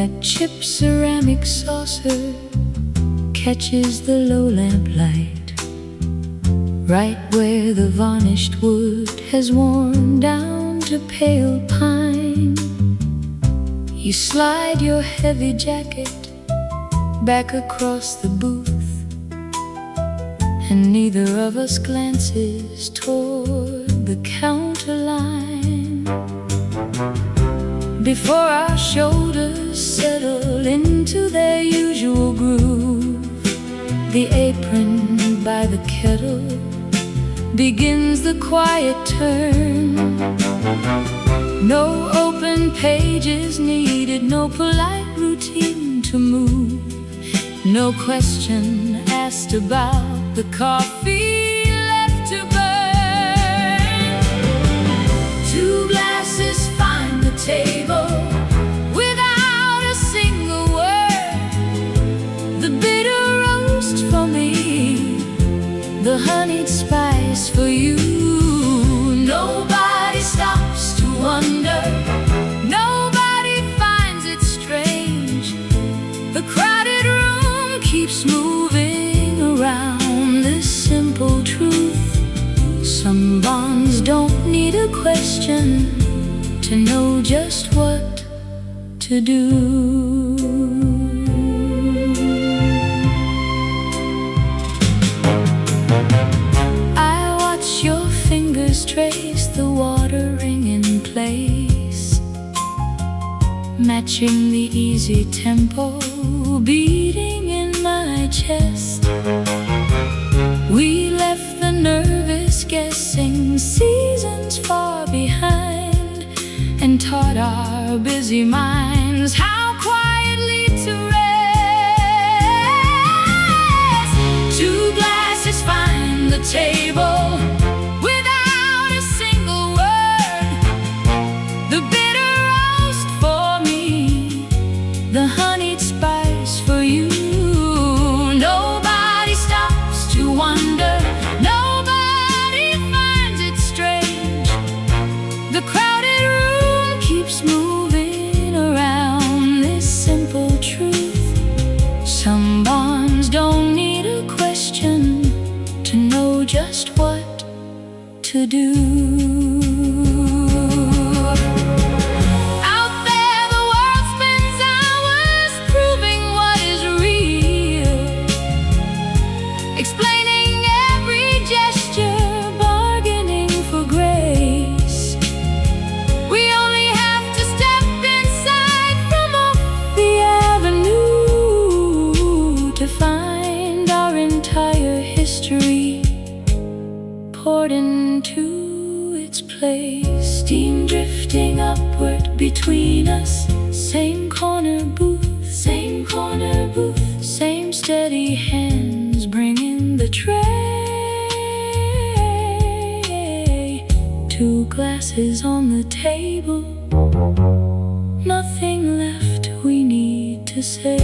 that chipped ceramic saucer catches the low lamplight, right where the varnished wood has worn down to pale pine. You slide your heavy jacket back across the booth, and neither of us glances toward the counter line. Before our shoulders settle into their usual groove, the apron by the kettle begins the quiet turn. No open pages needed, no polite routine to move, no question asked about the coffee left to burn. Two glasses find the table without a single word. The bitter roast for me, the honeyed spice for you. Nobody stops to wonder, nobody finds it strange. The crowded room keeps moving around this simple truth. Some bonds don't need a question to know just what to do. I watch your fingers trace the watering in place, matching the easy tempo beating in my chest. We left the nervous guessing seasons far behind, and taught our busy minds how quietly to rest. Two glasses find the table without a single word. The bitter roast for me, the honeyed spice for you. Nobody stops to wonder, nobody finds it strange. The crowded room keeps moving around this simple truth. Some bonds don't need a question to know just what to do. Out there the world spends hours proving what is real, explaining every gesture, bargaining for grace. We only have to step inside from off the avenue to find our entire history poured into its place. Steam drifting upward between us, same corner booth, same corner booth, same steady hands bringing the tray. Two glasses on the table, nothing left we need to say.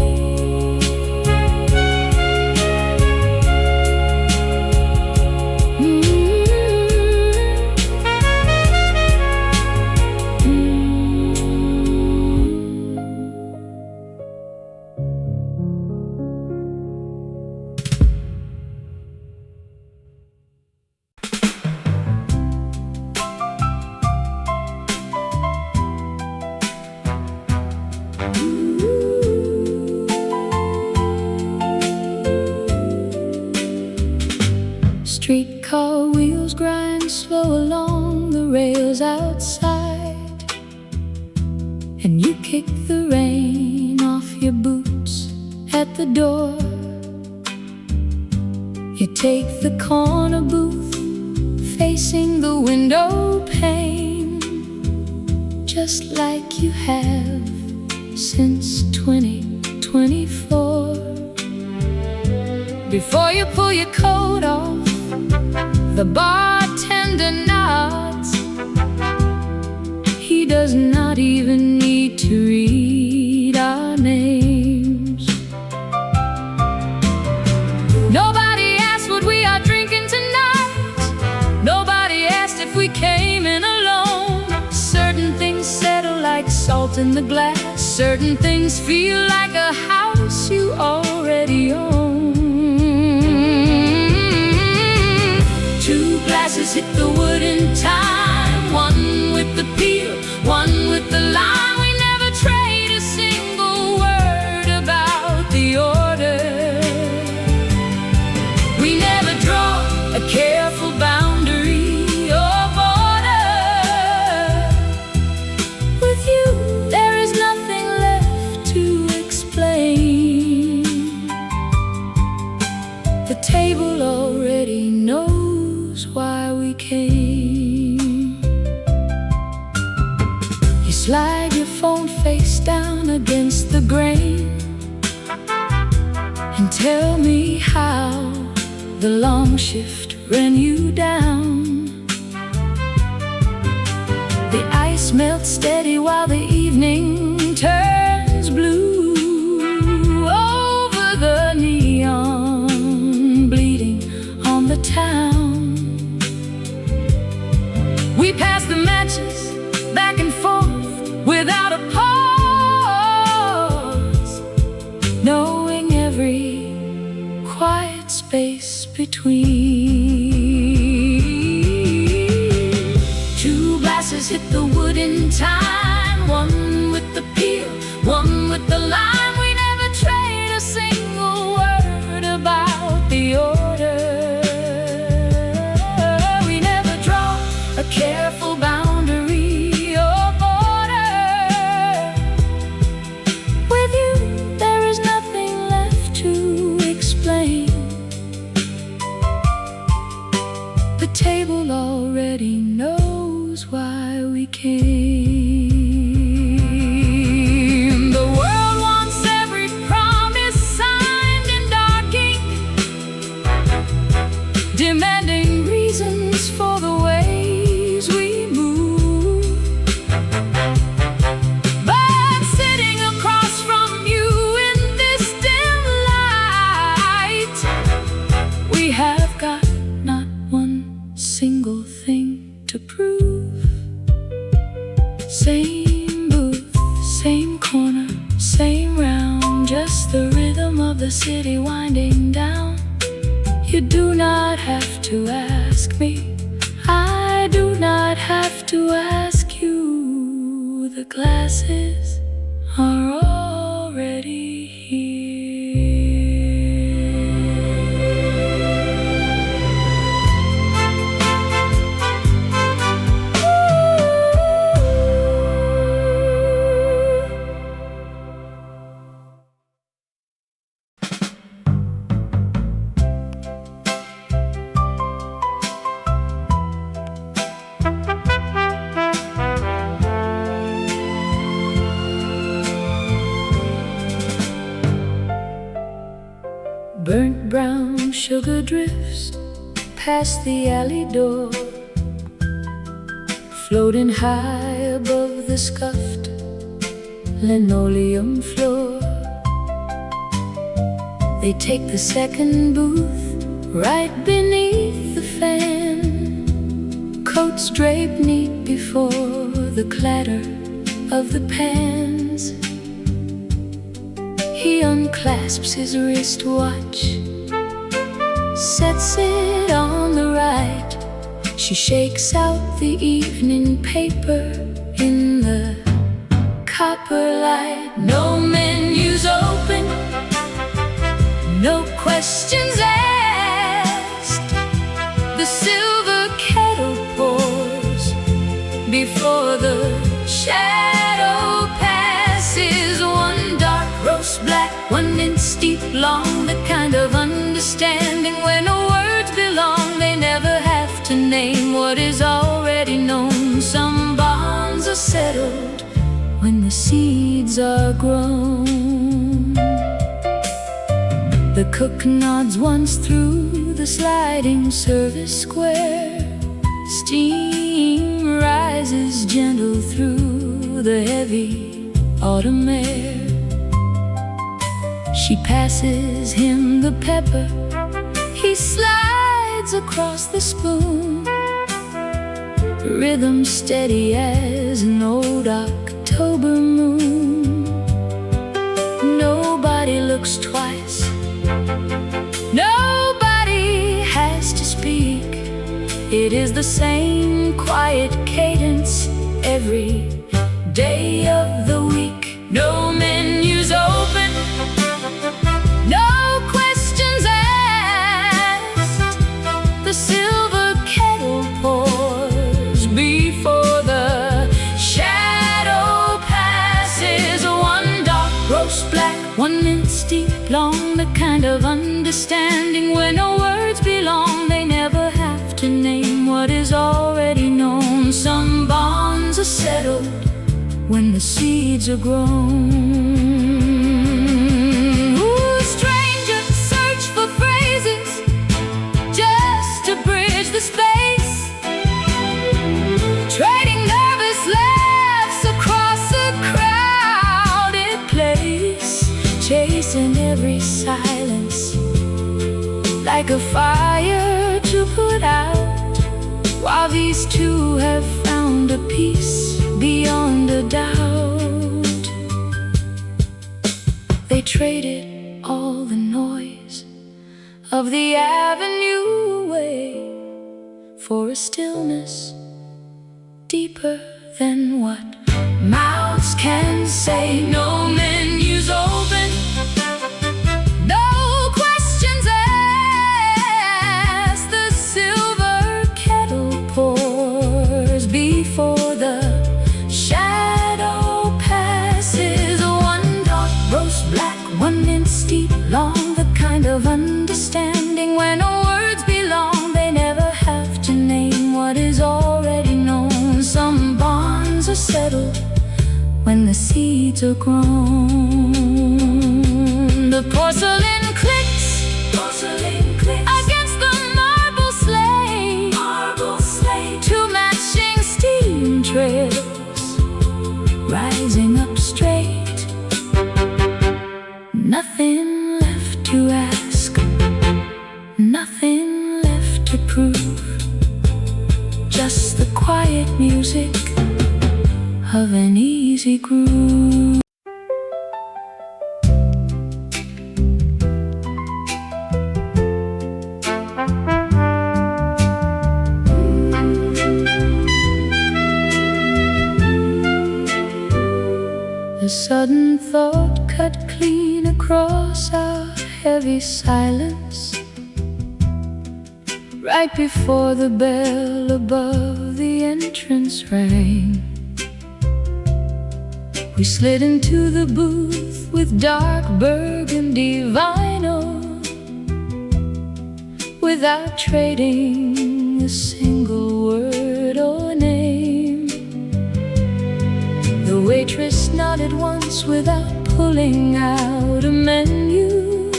Streetcar wheels grind slow along the rails outside, and you kick the rain off your boots at the door. You take the corner booth facing the window pane, just like you have since 2024. Before you pull your coat off, the bartender nods. He does not even need to read our names. Nobody asked what we are drinking tonight. Nobody asked we came in alone. Certain things settle like salt in the glass. Certain things feel like a house you already own. Two glasses hit the wood in time, one with the peel, one with the lime. We never trade a single word about the order. We never draw a careful boundary or border. With you, there is nothing left to explain. The table already knows why we came. You slide your phone face down against the grain and tell me how the long shift ran you down. The ice melts steady while the evening turns blue over the neon bleeding on the town. We pass the matches back and forth without a pause, knowing every quiet space between. Two glasses hit the wood in time, one with the peel, one with the lime. We never trade a single word about the order. We never draw a careful boundary or border. With you, there is nothing left to explain. The table already knows why we came. The world wants every promise signed in dark ink, demanding reasons for the ways we move. But sitting across from you in this dim light, we have got not one single thing to prove. Same booth, same corner, same round, just the rhythm of the city winding down. You do not have to ask me, I do not have to ask you. The glasses are already here. Burnt brown sugar drifts past the alley door, floating high above the scuffed linoleum floor. They take the second booth right beneath the fan, coats draped neat before the clatter of the pans. He unclasps his wristwatch, sets it on the right. She shakes out the evening paper in the copper light. No menus open, no questions asked. The silver kettle pours before the shadow passes. One dark roast black, one inch deep long, the kind of understanding where no words belong. They never have to name what is already known. Some bonds are settled when the seeds are grown. The cook nods once through the sliding service square. Steam rises gentle through the heavy autumn air. She passes him the pepper, he slides across the spoon. Rhythm steady as an old October moon. It is the same quiet cadence every day of the week. No menus open, no questions asked. The silver kettle pours before the shadow passes. One dark roast black, one mince deep long. The kind of understanding where no words belong. They never have to name what is already known. Some bonds are settled when the seeds are grown. Ooh, strangers search for phrases just to bridge the space, trading nervous laughs across a crowded place, chasing every silence like a fire to put out, while these two have found a peace beyond a doubt. They traded all the noise of the avenue away for a stillness deeper than what mouths can say. No menus open, no questions asked. The silver kettle pours before the shadow passes. One dark roast black, one inch deep long. The kind of understanding where no words belong. They never have to name what is already known. Some bonds are settled when the seeds are grown. The porcelain clicks against the marble slate. Two matching steam trails rising up straight. Nothing left to ask, nothing left to prove. Just the quiet music of an easy groove. A sudden thought cut clean across our heavy silence, right before the bell above the entrance rang. We slid into the booth with dark burgundy vinyl, without trading a single word or name. The waitress nodded once without pulling out a menu,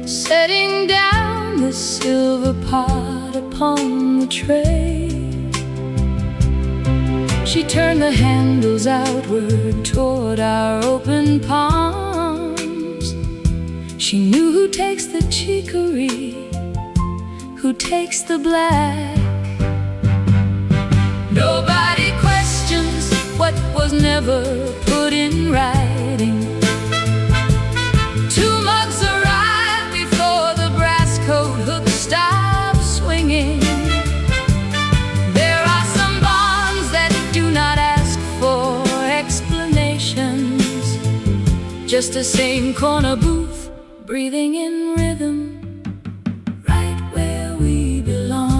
setting down the silver pot upon the tray. She turned the handles outward toward our open palms. She knew who takes the chicory, who takes the black. Nobody questions what was never put in writing. Two mugs arrived before the brass coat hook stopped swinging. There are some bonds that do not ask for explanations, just the same corner booth, breathing in rhythm, right where we belong.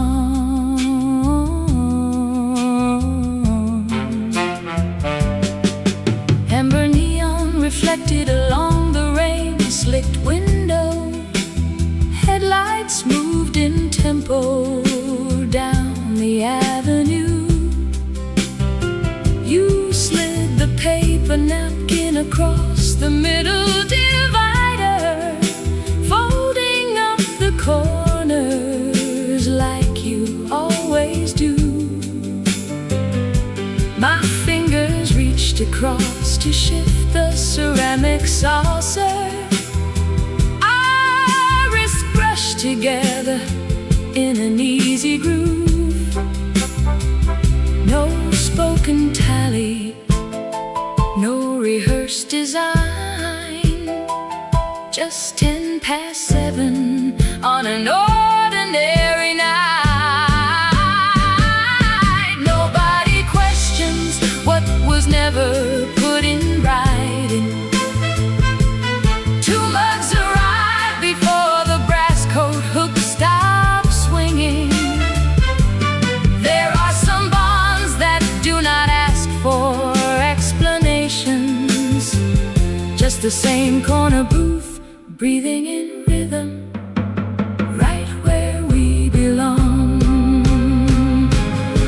Amber neon reflected along the rain-slicked window. Headlights moved in tempo down the avenue. You slid the paper napkin across the middle divider, folding up the corners like you always do. My fingers reached across to shift the ceramic saucer. Our wrists brushed together in an easy groove. No spoken tally, no rehearsed design, just 7 on an ordinary night. just the same corner booth, breathing in rhythm, right where we belong.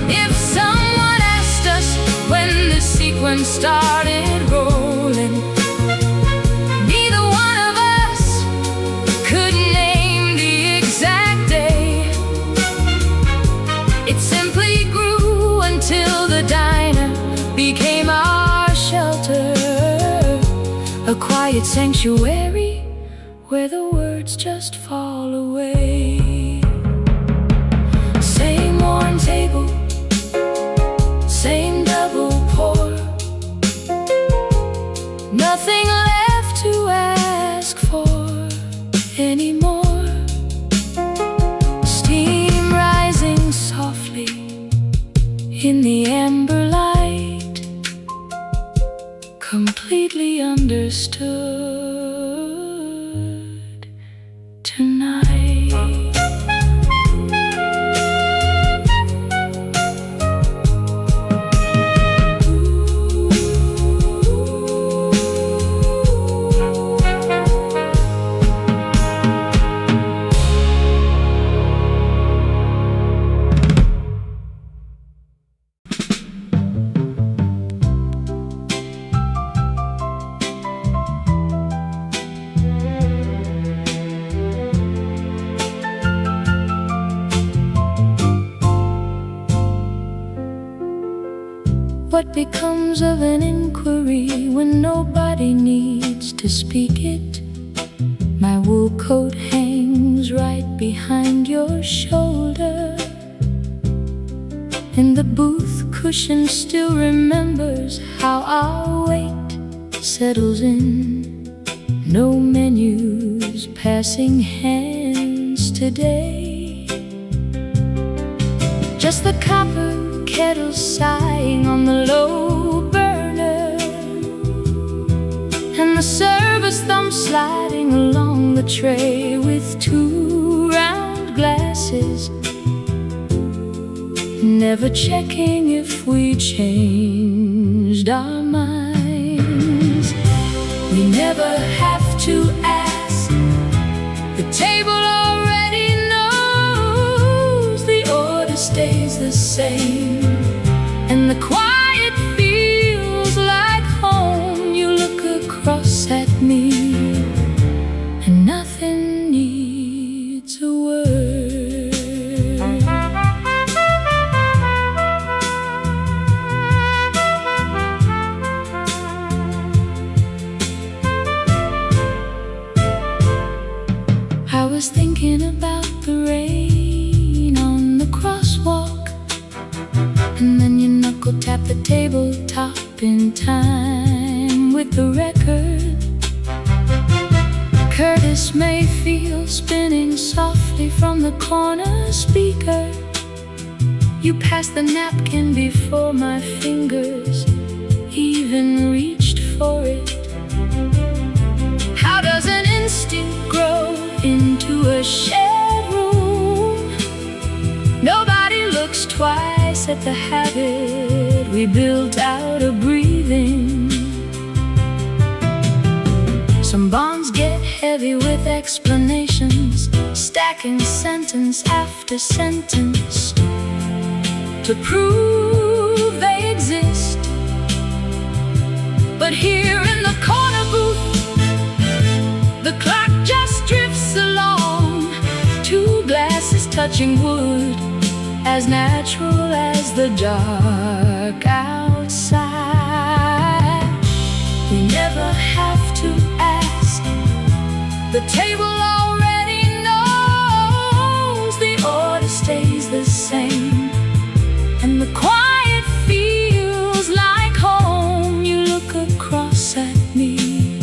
If someone asked us when the sequence started rolling, neither one of us could name the exact day. It simply grew until the diner became our shelter, a quiet sanctuary where the words just fall away. Same worn table, same double pour, nothing left to ask for anymore. Steam rising softly in the amber light, completely understood tonight. What becomes of an inquiry when nobody needs to speak it? My wool coat hangs right behind your shoulder, and the booth cushion still remembers how our weight settles in. No menus passing hands today, just the copper kettle sighing on the low burner, and the server's thumb sliding along the tray with two round glasses, never checking if we changed our minds. We never have to ask, the table already knows, the order stays the same, and the quiet feels like home. You look across at me, and nothing needs a word. I was thinking about the rain on the crosswalk, and then you knuckle tap the tabletop in time with the record. Curtis Mayfield spinning softly from the corner speaker. You passed the napkin before my fingers even reached for it. How does an instinct grow into a shared room? Nobody looks twice at the habit we built out of breathing. Some bonds get heavy with explanations, stacking sentence after sentence to prove they exist. But here in the corner booth, the clock just drifts along, two glasses touching wood, as natural as the dark outside. We never have to ask, the table already knows, the order stays the same, and the quiet feels like home. You look across at me,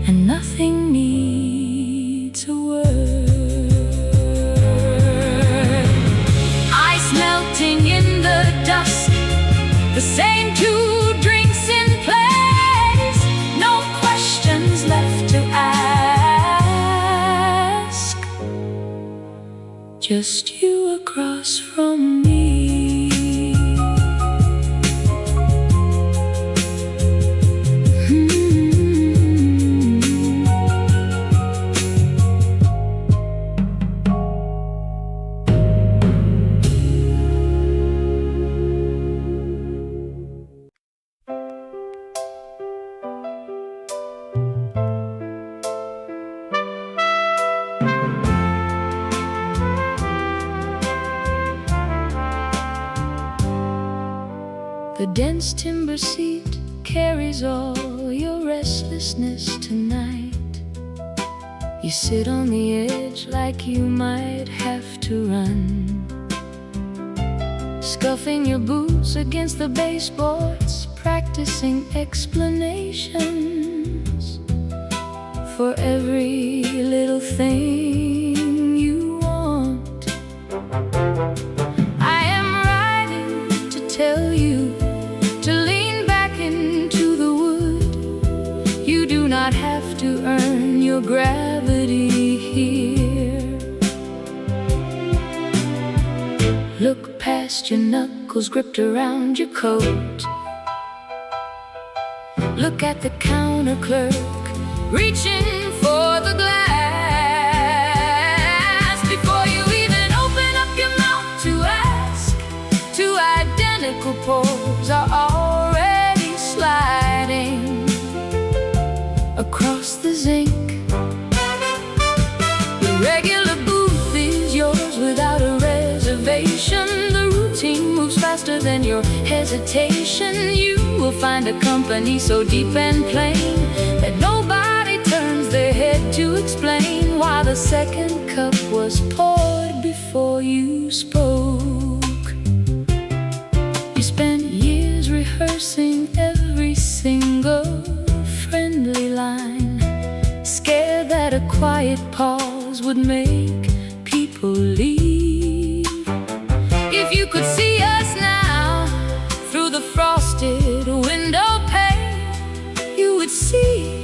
and nothing needs a word. Ice melting in the dusk, the same two drinks in place, no questions left to ask, just you across from me. dense timber seat carries all your restlessness tonight. You sit on the edge like you might have to run, scuffing your boots against the baseboards, practicing explanations for every little thing you want. I am writing to tell you to lean back into the wood. You do not have to earn your gravity here. Look past your knuckles gripped around your coat. Look at the counter clerk reaching for the glass. Before you even open up your mouth to ask, two identical poles are already sliding across the zinc. The regular booth is yours without a reservation. The routine moves faster than your hesitation. You will find a company so deep and plain that nobody turns their head to explain why the second cup was poured before you spoke. You spent years rehearsing every single friendly line, scared that a quiet pause would make people leave. If you could see us now through the frosted window pane, you would see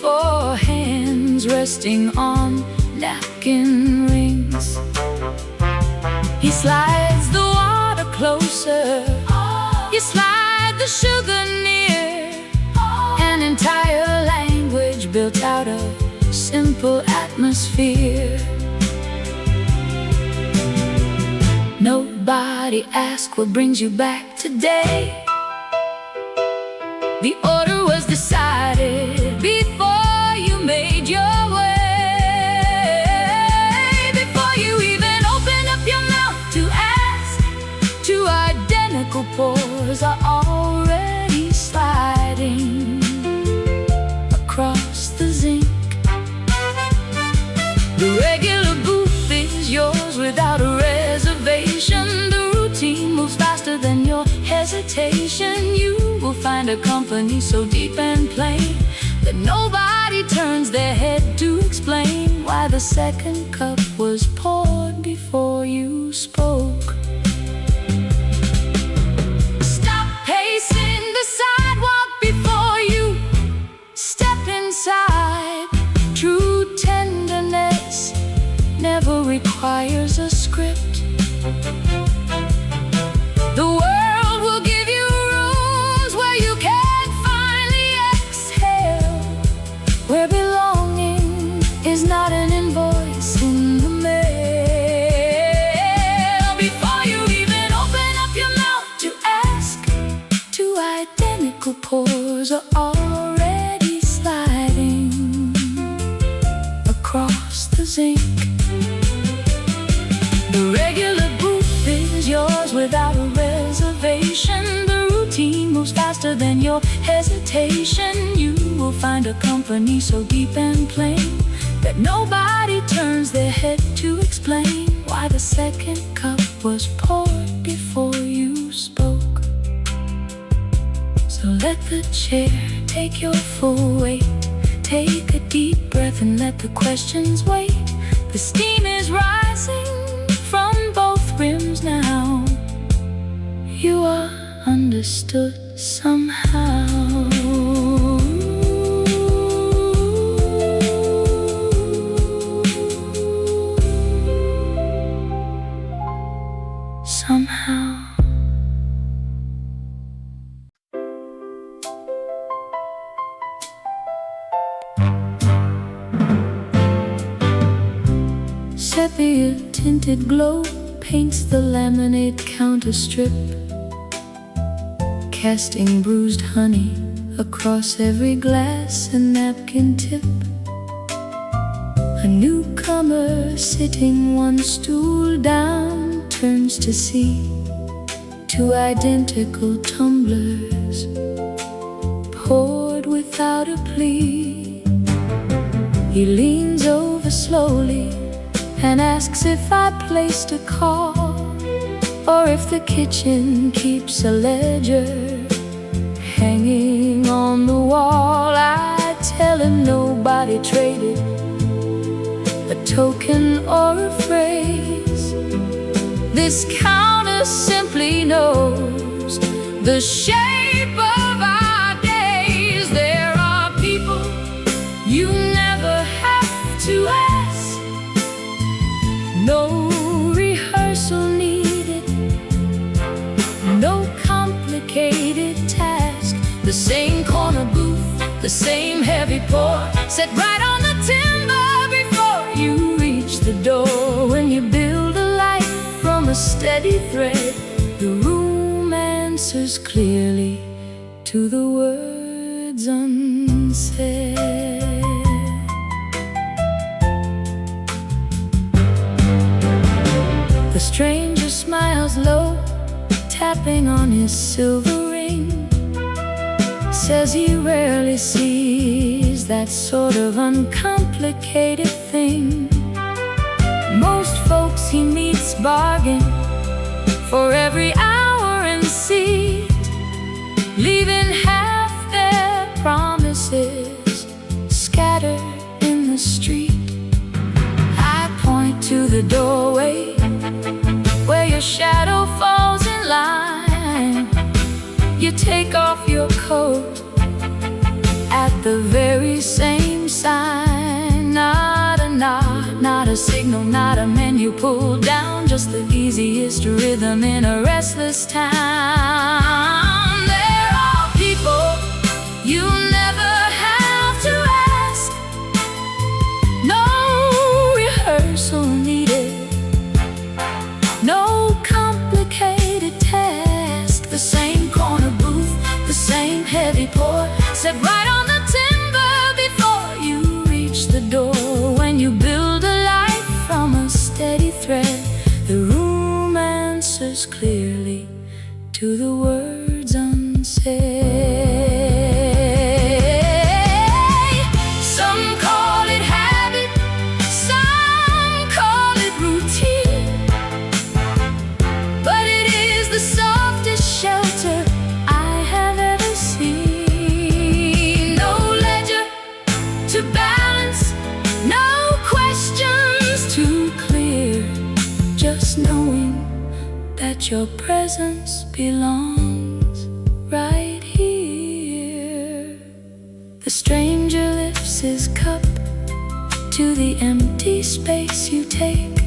four hands resting on napkin rings. He slides the water closer, you slide the sugar near. An entire language built out of simple atmosphere. Nobody asks what brings you back today. The order was decided before you made your way. Before you even opened up your mouth to ask, two identical pours are already sliding across the zinc. The regular booth is yours without a reservation. The routine moves faster than your hesitation. You will find a company so deep and plain that nobody turns their head to explain why the second cup was poured before you spoke. Stop pacing the sidewalk before you step inside. True tenderness never requires a script. The world will give you rooms where you can finally exhale, where belonging is not an invoice in the mail. Before you even open up your mouth to ask, two identical pours are already sliding across the zinc. The regular booth is yours without a reservation. The routine moves faster than your hesitation. You will find a company so deep and plain that nobody turns their head to explain why the second cup was poured before you spoke. So let the chair take your full weight. Take a deep breath and let the questions wait. The steam is rising from both rims now. You are understood somehow. Somehow. Sepia tinted glow paints the laminate counter strip, casting bruised honey across every glass and napkin tip. A newcomer sitting one stool down turns to see two identical tumblers poured without a plea. He leans over slowly and asks if I placed a call, or if the kitchen keeps a ledger hanging on the wall. I tell him nobody traded a token or a phrase. This counter simply knows the shape of our days. There are people you never have to ask, no rehearsal needed, no complicated task. The same corner booth, the same heavy pour, set right on the timber before you reach the door. When you build a life from a steady thread, the room answers clearly to the words unsaid. The stranger smiles low, tapping on his silver ring. Says he rarely sees that sort of uncomplicated thing. Most folks he meets bargain for every hour and seat, leaving half their promises scattered in the street. I point to the doorway where your shadow falls in line. You take off your coat at the very same sign. Not a nod, not a signal, not a menu pulled down, just the easiest rhythm in a restless town. There are people you never have to ask, no rehearsal needed, no complicated task. The same corner booth, the same heavy pour, set right on the timber before you reach the door. When you build a life from a steady thread, the room answers clearly to the words unsaid. Some call it habit, some call it routine, but it is the softest shelter I have ever seen. No ledger to balance, no questions too clear, just knowing that your presence belongs right here. The stranger lifts his cup to the empty space you take,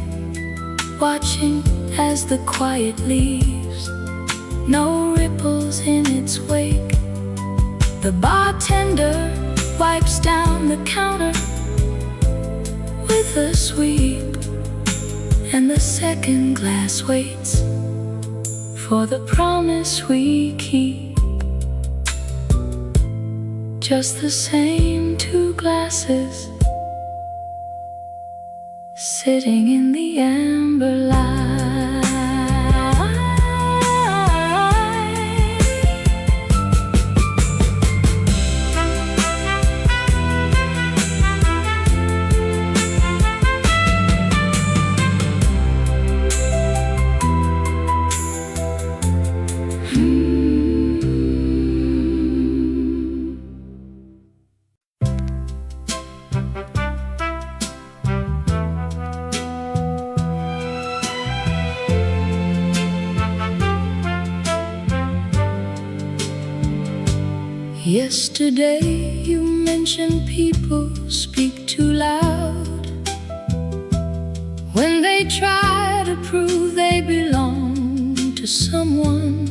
watching as the quiet leaves, no ripples in its wake. The bartender wipes down the counter with a sweep, and the second glass waits for the promise we keep. Just the same two glasses sitting in the amber light. Yesterday you mentioned people speak too loud when they try to prove they belong to someone.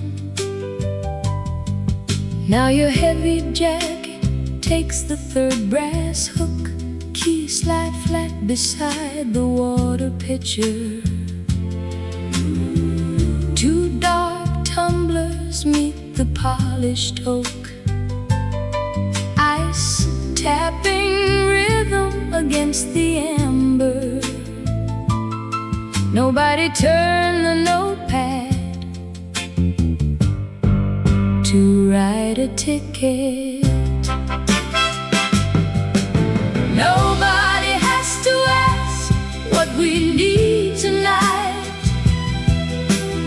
Now your heavy jacket takes the third brass hook, key slide flat beside the water pitcher. Two dark tumblers meet the polished oak, ice tapping rhythm against the amber. Nobody turned the notepad write a ticket. Nobody has to ask what we need tonight.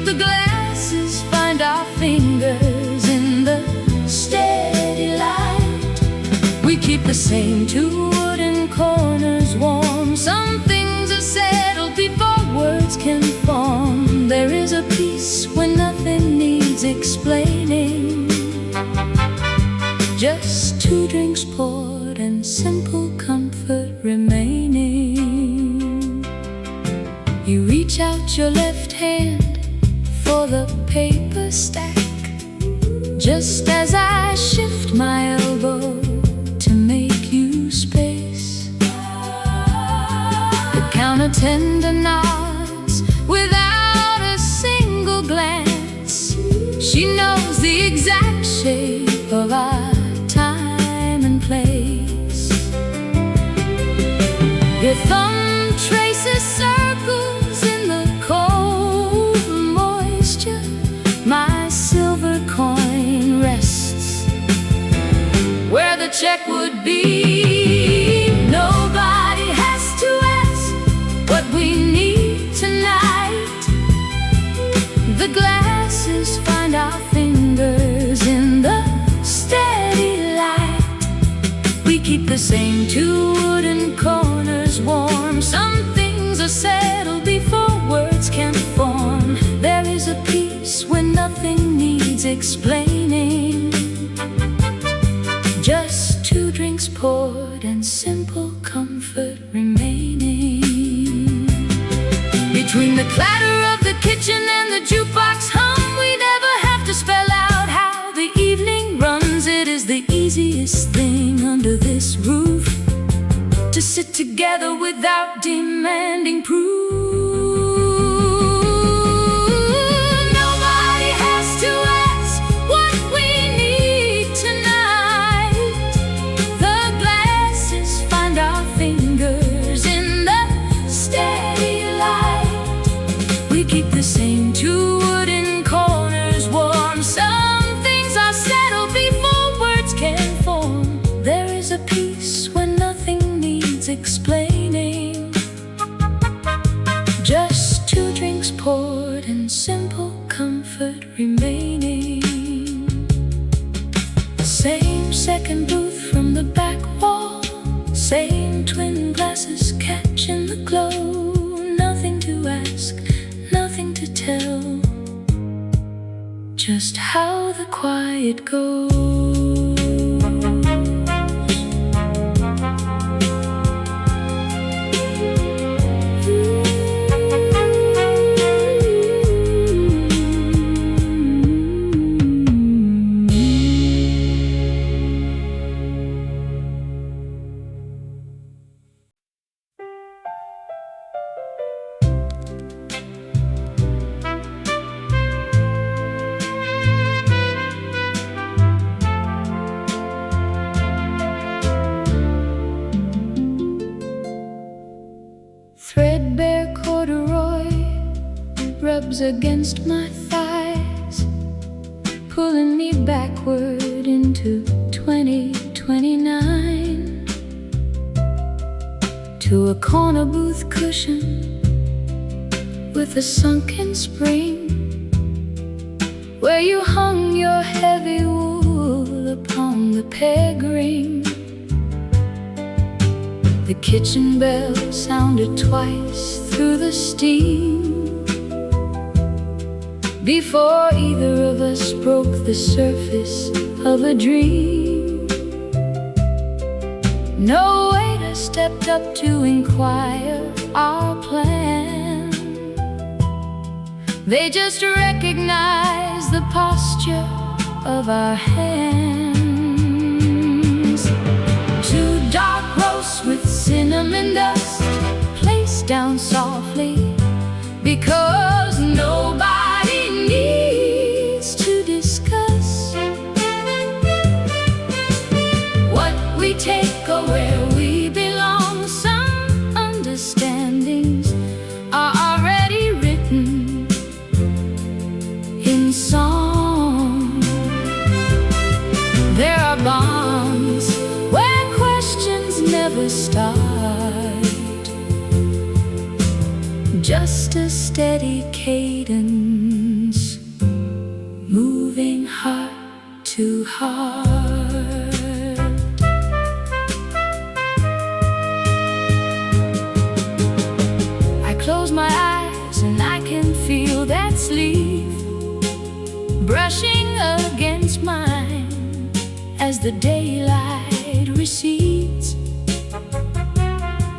The glasses find our fingers in the steady light. We keep the same two wooden corners warm. Some things are settled before words can form. There is a peace when nothing needs explaining. Just two drinks poured and simple comfort remaining. You reach out your left hand for the paper stack, just as I shift my elbow to make you space. The counter tender nods without a single glance. She knows the exact shape of our time and place. Your thumb traces circles in the cold moisture. My silver coin rests where the check would be. Nobody has to ask what we need tonight. The glasses find our fingers in the steady light. We keep the same two wooden corners warm. Some things are settled before words can form. There is a peace when nothing needs explaining. Just two drinks poured and simple comfort remaining. Between the clatter of the kitchen and the jukebox hum, we never have to spell out how the evening runs. It is the easiest thing under this roof to sit together without demanding proof. Nobody has to ask what we need tonight. The glasses find our fingers in the steady light. We keep the same two wooden corners warm. Some things are settled before words can form. There is a peace when nothing needs explaining. Just two drinks poured and simple comfort remaining. Same second booth from the back wall. Same twin glasses catching the glow. Nothing to ask, nothing to tell. Just how the quiet goes. Threadbare corduroy rubs against my thighs, pulling me backward into 2029, to a corner booth cushion with a sunken spring, where you hung your heavy wool upon the peg ring. The kitchen bell sounded twice through the steam before either of us broke the surface of a dream. No waiter stepped up to inquire our plan. They just recognized the posture of our hands. Two dark roasts with cinnamon dust placed down softly, because nobody needs to discuss what we take or where we belong. Some understandings are already written in song. never start. Just a steady cadence, moving heart to heart. I close my eyes and I can feel that sleeve brushing against mine as the daylight recedes.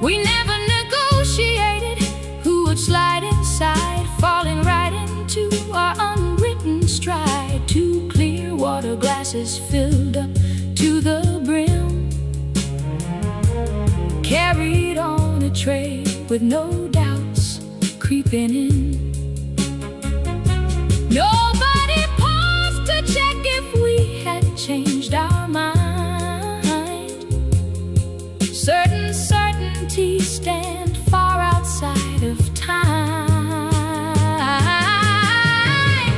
We never negotiated who would slide inside, falling right into our unwritten stride. Two clear water glasses filled up to the brim, carried on a tray with no doubts creeping in. Nobody paused to check if we had changed our mind. Certain certainties stand far outside of time.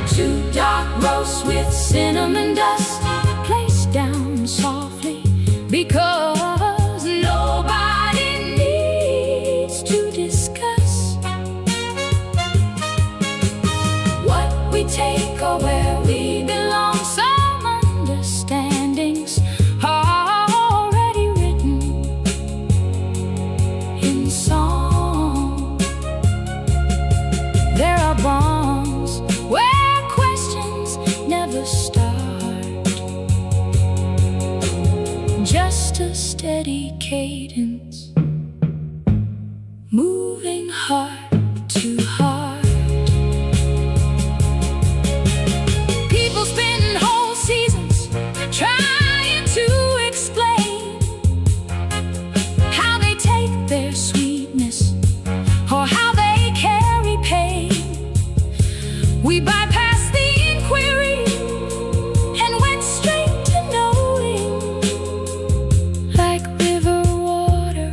Two dark roasts with cinnamon dust placed down softly, because nobody needs to discuss what we take or where we belong. Some understandings are already written in song. There are bonds where questions never start. Just a steady cadence, moving heart to heart. People spend whole seasons trying to explain how they take their sweetness or how they carry pain. We bypassed the inquiry and went straight to knowing, like river water,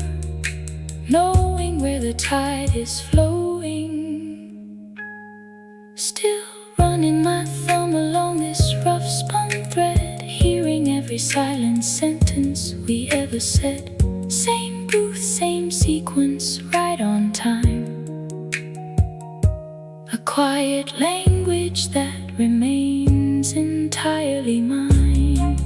knowing where the tide is flowing. Still running my thumb along this rough spun thread, hearing every silent sentence we ever said. Same booth, same sequence, right on time. A quiet language that remains entirely mine.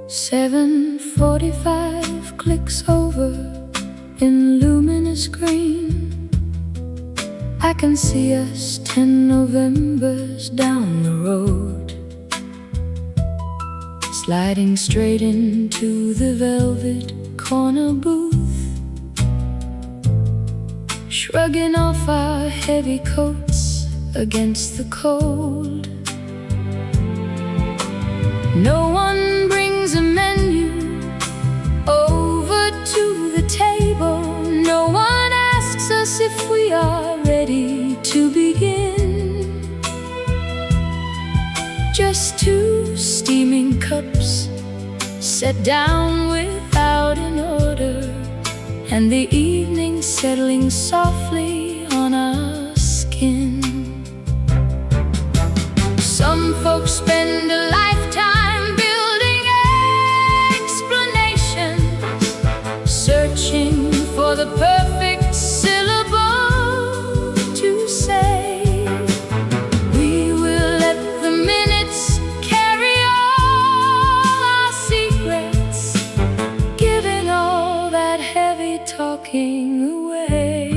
"7:45 clicks over in luminous green. I can see us 10 Novembers down the road, sliding straight into the velvet corner booth, shrugging off our heavy coats against the cold. No one brings a menu over to the table. No one asks us if we are ready to begin. Just two steaming cups set down without an order, and the evening settling softly on our skin. Some folks spend a lifetime building explanations, searching for the perfect syllable to say. We will let the minutes carry all our secrets, giving all that heavy talking away.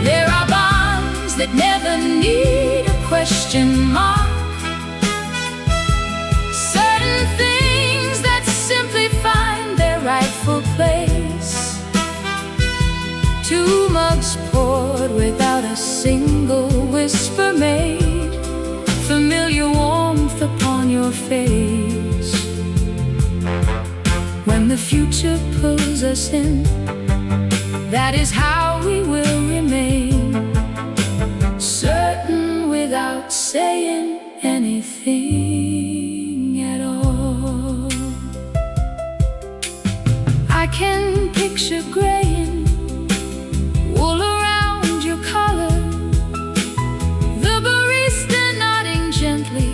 There are bonds that never need a question mark, certain things that simply find their rightful place. Two mugs poured without a single whisper made, familiar warmth upon your face. When the future pulls us in, that is how we will remain, certain without saying anything at all. I can picture graying wool around your collar, the barista nodding gently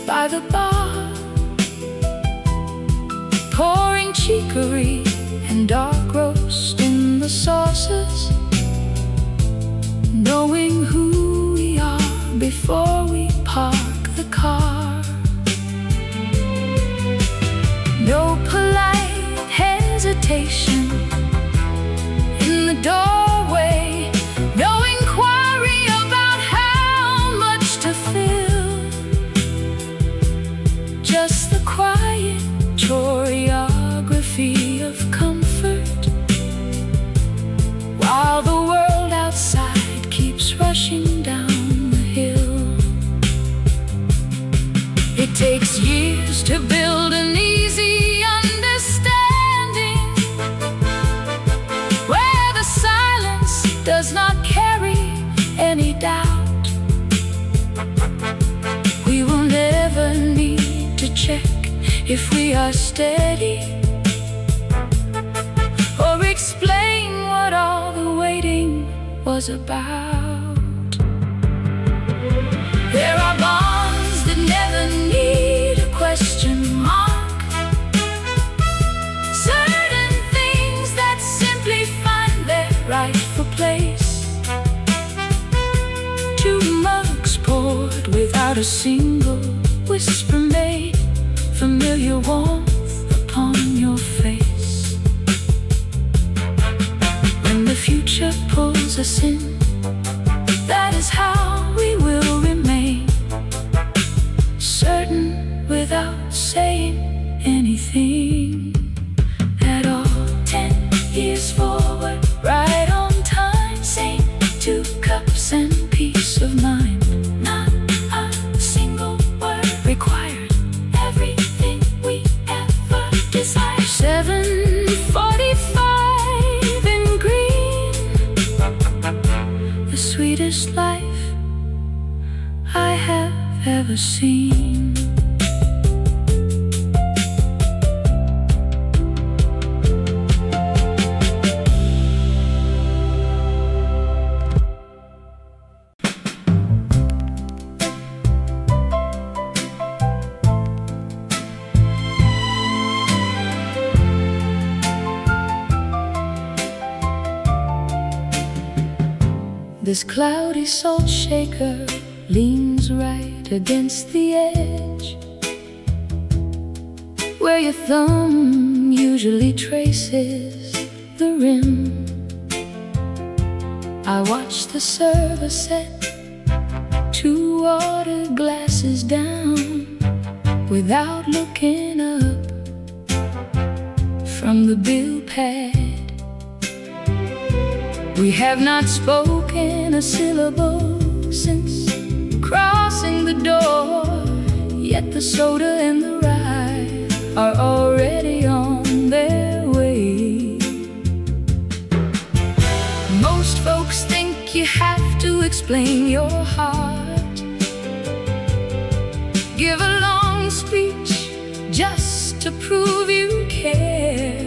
by the bar, pouring chicory and dark roast in the saucers, knowing who we are before we park the car. No polite hesitation in the doorway, no inquiry about how much to fill, just the quiet choreography of comfort, while the world outside keeps rushing down the hill. It takes years to build an easy understanding, where the silence does not carry any doubt. We will never need to check if we are steady, or explain what all the waiting was about. There are bonds that never need a question mark, certain things that simply find their rightful place. Two mugs poured without a single whisper made, familiar warmth upon your face. When the future pulls us in, that is how we will remain, certain without saying anything at all. 10 years forward, right on time, same 2 cups and peace of mind, not a single word required, everything we ever desired. 7:45 in green, the sweetest life I have ever seen. This cloudy salt shaker leans right against the edge, where your thumb usually traces the rim. I watch the server set 2 water glasses down without looking up from the bill pad. We have not spoken a syllable since crossing the door, yet the soda and the rye are already on their way. Most folks think you have to explain your heart, give a long speech just to prove you care.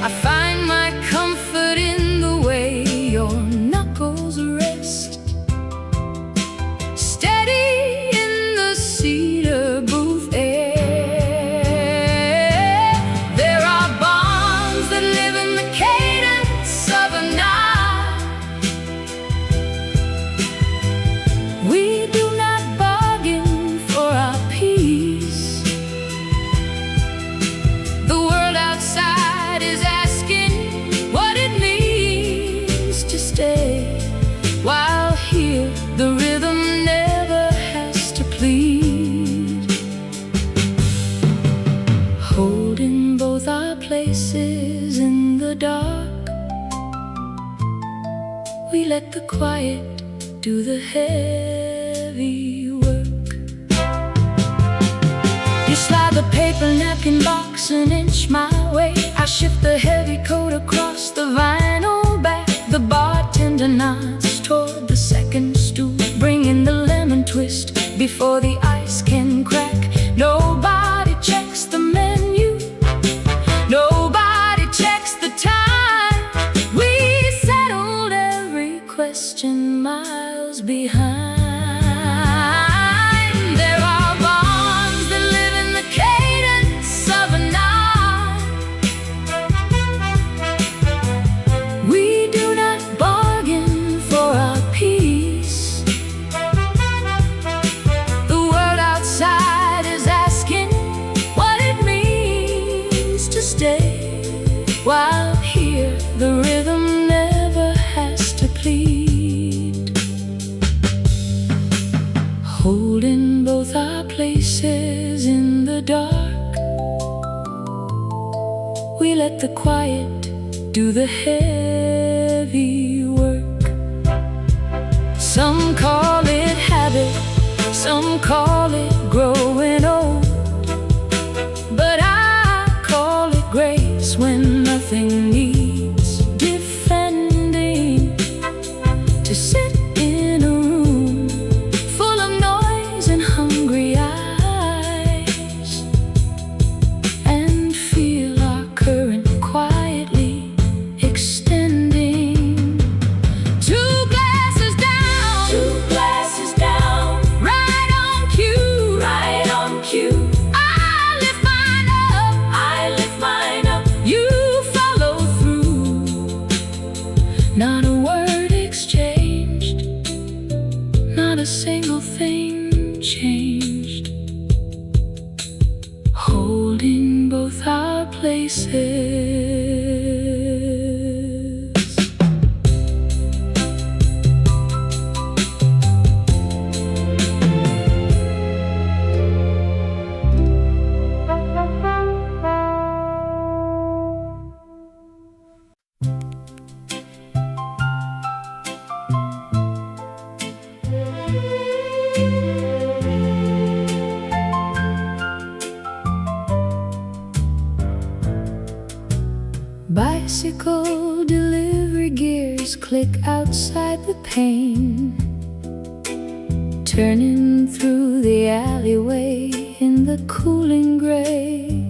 I find my comfort in the way your knuckles rest, steady in the cedar booth air. There are bonds that live in the cadence of a nod. We do not bargain for our peace. The world outside is asking what it means to stay, while here the rhythm never has to plead. Holding both our places in the dark, we let the quiet do the heavy work. You slide the the paper napkin box an inch my way. I shift the heavy coat across the vinyl back. The bartender nods toward the second stool, bringing the lemon twist before the ice can crack. Nobody checks the menu, nobody checks the time. We settled every question miles behind. There are bonds that live in the cadence of a nod. We do not bargain for our peace. The world outside is asking what it means to stay, while here the rhythm never has to plead. Holding both our places in the dark, we let the quiet do the heavy work. Some call it habit, some call it growing old, but I call it grace when nothing needs defending. To sit in a room full of noise and hungry eyes, and feel our current quietly extending. Two glasses down, right on cue, right on cue. I lift mine up, you follow through. Not a word exchanged, not a single thing changed. Holding both our places. Bicycle delivery gears click outside the pane, turning through the alleyway in the cooling gray.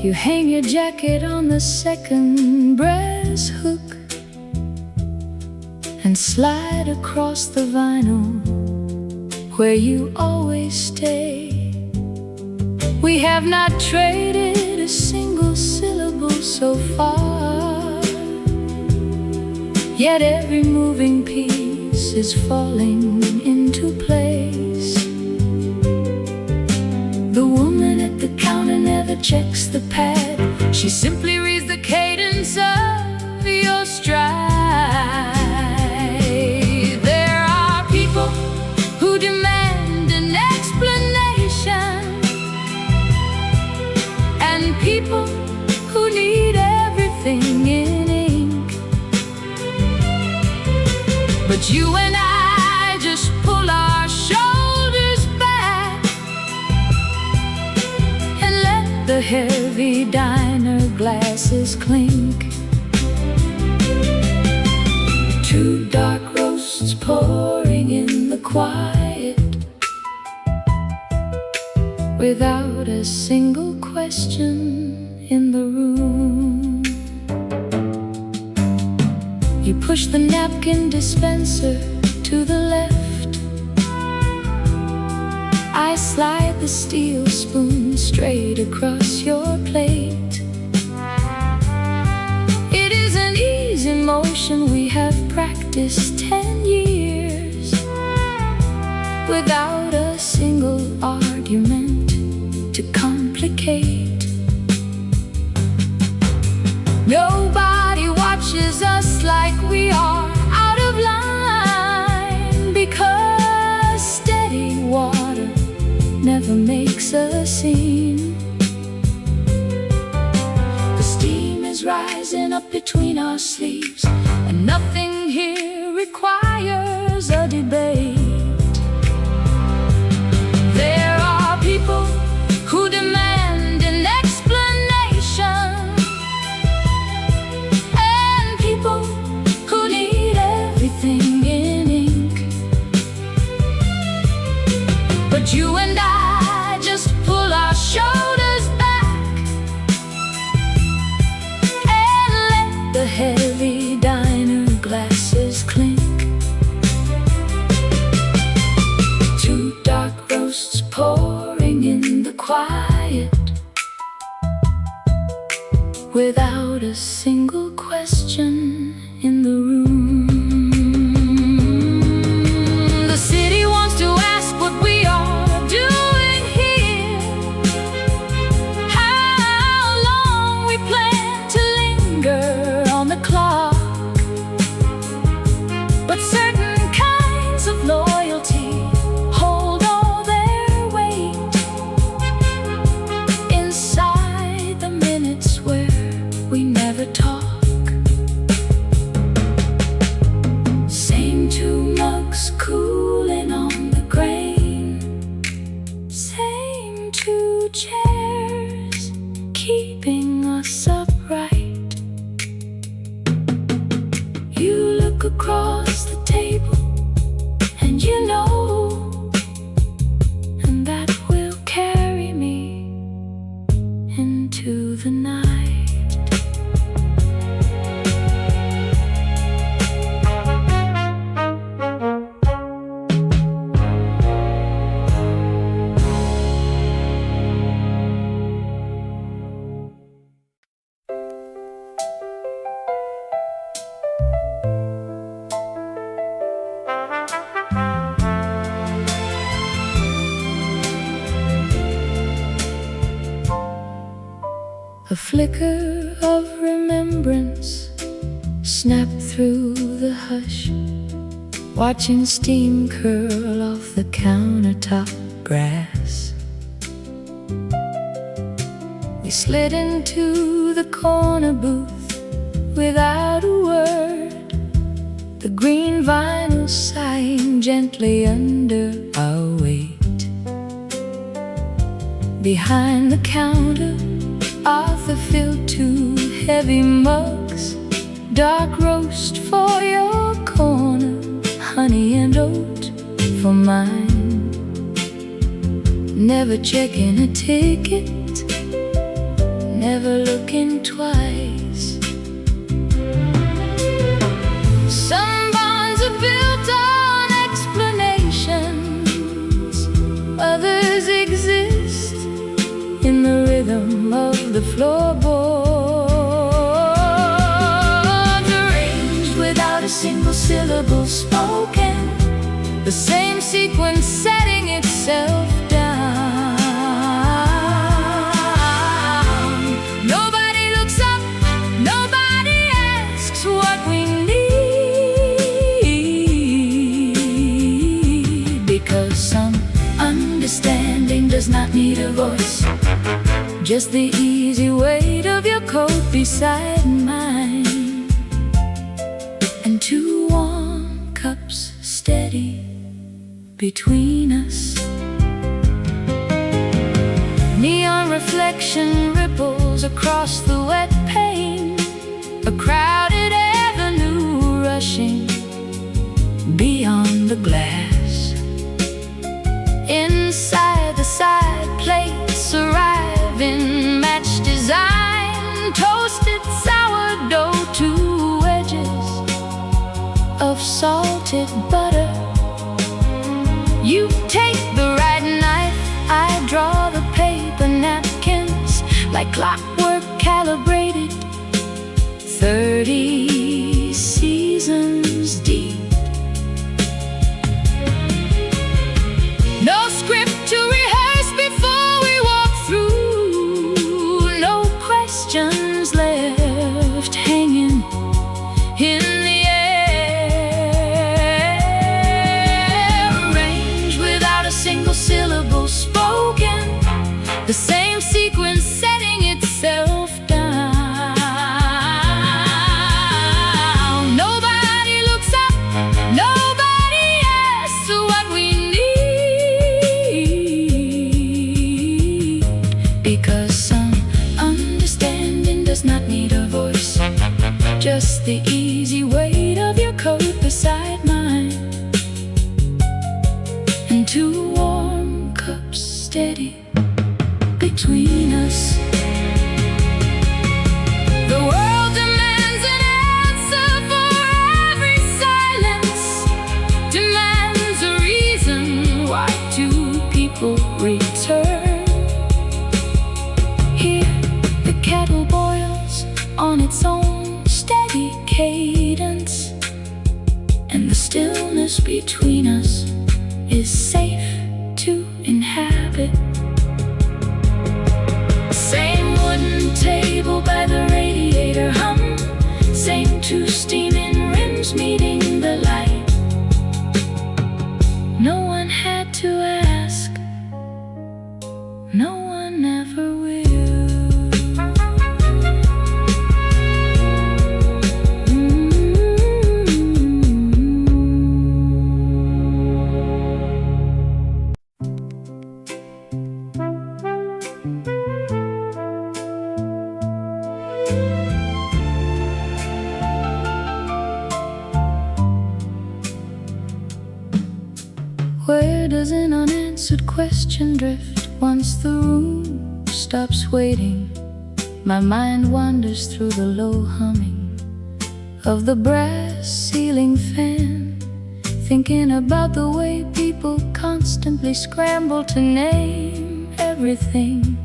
You hang your jacket on the second brass hook and slide across the vinyl where you always stay. We have not traded a single syllable so far, yet every moving piece is falling into place. The woman at the counter never checks the pad, she simply reads the cadence of your stride. There are people who demand an explanation, and people who need everything in ink. But you and I just pull our shoulders back and let the heavy diner glasses clink. Two dark roasts pouring in the quiet, without a single question in the room. You push the napkin dispenser to the left, I slide the steel spoon straight across your plate. It is an easy motion we have practiced 10 years, without a single argument to complicate. Nobody watches us like we are out of line, because steady water never makes a scene. The steam is rising up between our sleeves, and nothing here requires a debate. There are people without a single question in the room. The city wants to ask what we are doing here, how long we plan to linger on the clock. But certain kinds of loyalty hold all their weight inside the minutes where we never talk. Same two mugs cooling on the grain, same two chairs keeping us upright. You look across the table and you know, and that will carry me into the night. A flicker of remembrance snapped through the hush, watching steam curl off the countertop brass. We slid into the corner booth without a word, the green vinyl sighing gently under our weight. Behind the counter, Arthur filled 2 heavy mugs, dark roast for your corner, honey and oat for mine. Never checking a ticket, never looking twice. Some bonds are built on explanations, others exist in the rhythm of the floorboards, arranged without a single syllable spoken, the same sequence setting itself down. Nobody looks up, nobody asks what we need, because some understanding does not need a voice, just the easy weight of your coat beside mine, and 2 warm cups steady between us. Neon reflection ripples across the wet pane, a crowded avenue rushing beyond the glass. Inside the side plates arrive in match design, toasted sourdough, 2 wedges of salted butter. You take the right knife, I draw the paper napkins, like clockwork calibrated, 30 seasons deep. No script to rehearse before we walk through, no questions left hanging in the air, arranged without a single syllable spoken, the same sequence setting itself down. Nobody looks up, nobody asks what we need, because some understanding does not need a voice, just the easy weight of your coat beside mine, and 2 warm cups steady between us. The world demands an answer for every silence, demands a reason why 2 people return. Here the kettle boils, its own steady cadence, and the stillness between us is safe to inhabit. Same wooden table by the radiator hum, same two steaming rims meeting the light. No one had to ask, no one ever will. Where does an unanswered question drift once the room stops waiting? My mind wanders through the low humming of the brass ceiling fan, thinking about the way people constantly scramble to name everything,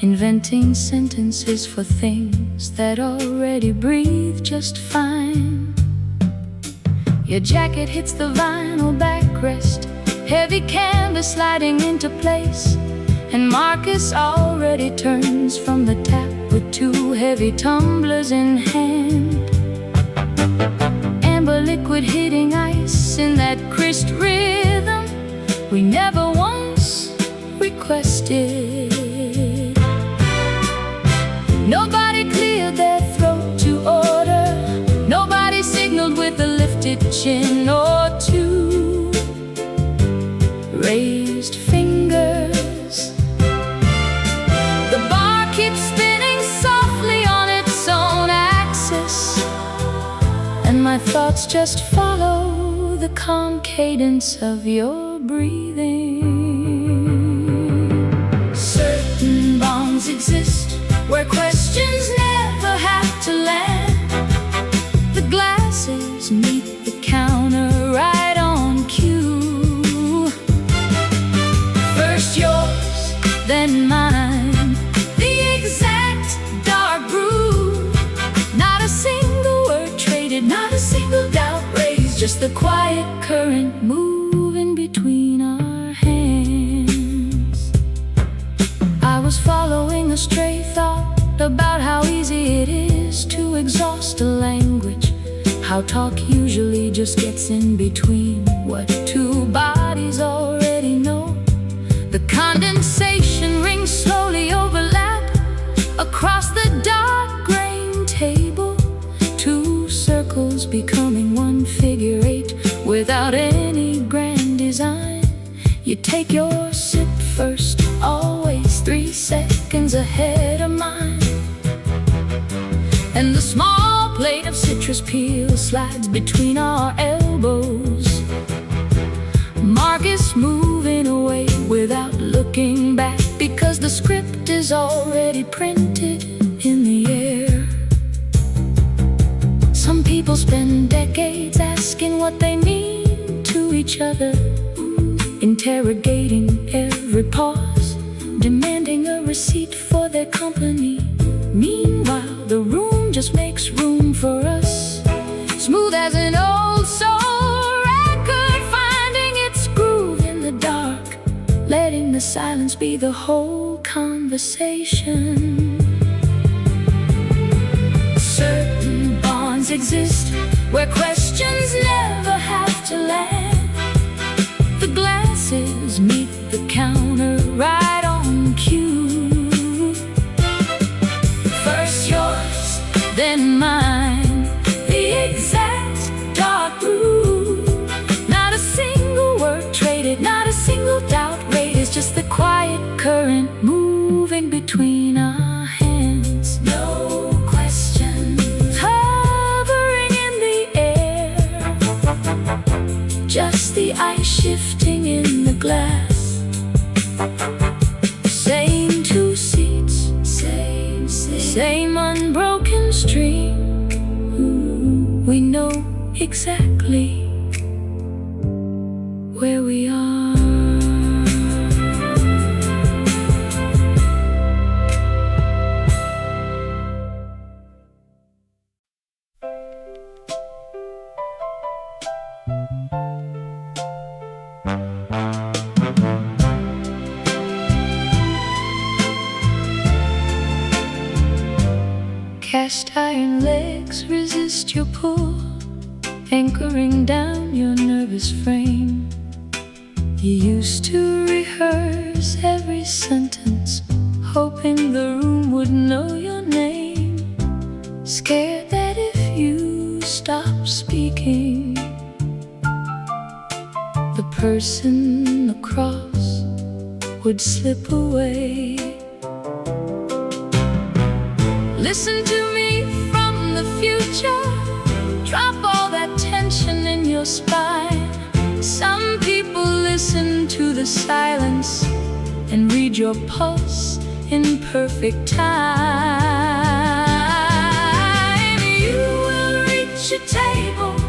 inventing sentences for things that already breathe just fine. Your jacket hits the vinyl backrest, heavy canvas sliding into place, and Marcus already turns from the tap with two heavy tumblers in hand. Amber liquid hitting ice in that crisp rhythm we never once requested. Nobody cleared their throat to order, nobody signaled with a lifted chin or two raised fingers. The bar keeps spinning softly on its own axis, and my thoughts just follow the calm cadence of your breathing. Certain bonds exist where questions never have to land. The glasses meet the counter right on cue. First yours, then mine, the exact dark groove. Not a single word traded, not a single doubt raised, just the quiet current moving between our hands. I was following a stray thought about how easy it is to exhaust a language, how talk usually just gets in between what two bodies already know. The condensation rings slowly overlap across the dark grain table, two circles becoming one figure eight without any grand design. You take your sip first, always 3 seconds ahead of mine, and the small plate of citrus peel slides between our elbows. Marcus moving away without looking back, because the script is already printed in the air. Some people spend decades asking what they mean to each other, interrogating every pause, demanding a receipt for their company. Meanwhile, the room just makes room for us, smooth as an old soul record, finding its groove in the dark, letting the silence be the whole conversation. Certain bonds exist where questions never have to land. The glasses meet the counter right on cue. First yours, then mine, the exact dark groove. Not a single word traded, not a single doubt raised, just the quiet current moving between our hands. No questions hovering in the air, just the ice shifting in the glass. Same two seats, same unbroken stream. We know exactly where we are. Cast iron legs resist your pull, anchoring down your nervous frame. You used to rehearse every sentence, hoping the room would know your name. Scared that if you stopped speaking, the person across would slip away. Listen to me from the future. Drop all that tension in your spine. Some people listen to the silence and read your pulse in perfect time. You will reach a table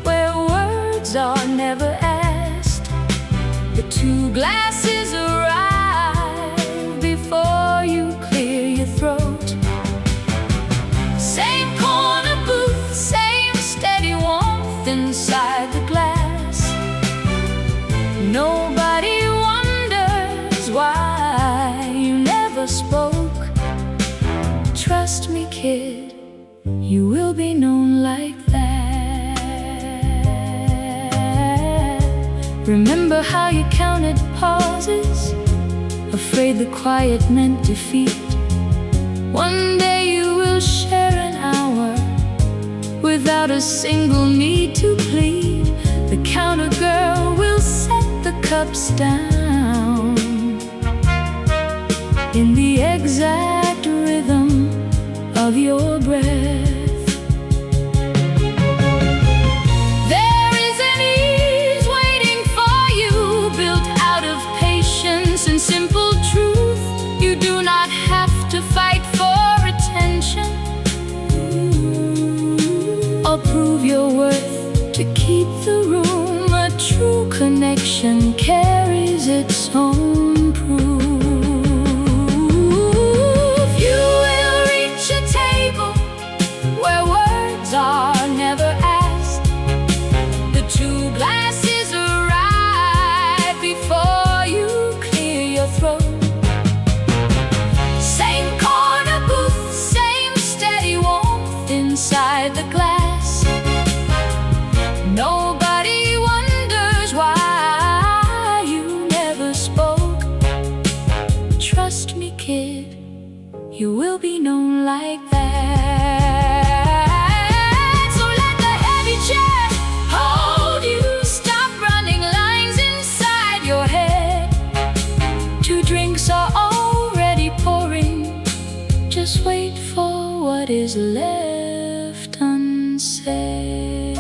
where words are never asked. The two glasses arrive before you clear your throat. Same corner booth, same steady warmth inside the glass. Nobody wonders why you never spoke. Trust me, kid, you will be known like that. Remember how you counted pauses, afraid the quiet meant defeat. One day you will share an hour without a single need to plead. The counter girl will set the cups down in the exact rhythm of your breath. There is an ease waiting for you, built out of patience and simple truth. You do not have to fight for attention or prove your worth to keep the room. A true connection carries its own proof. You will reach a table where words are never asked. The two glasses arrive before you clear your throat. Same corner booth, same steady warmth inside the glass. Nobody wonders why you never spoke. Trust me, kid, you will be known like that. So let the heavy chair hold you. Stop running lines inside your head. Two drinks are already pouring. Just wait for what is left unsaid.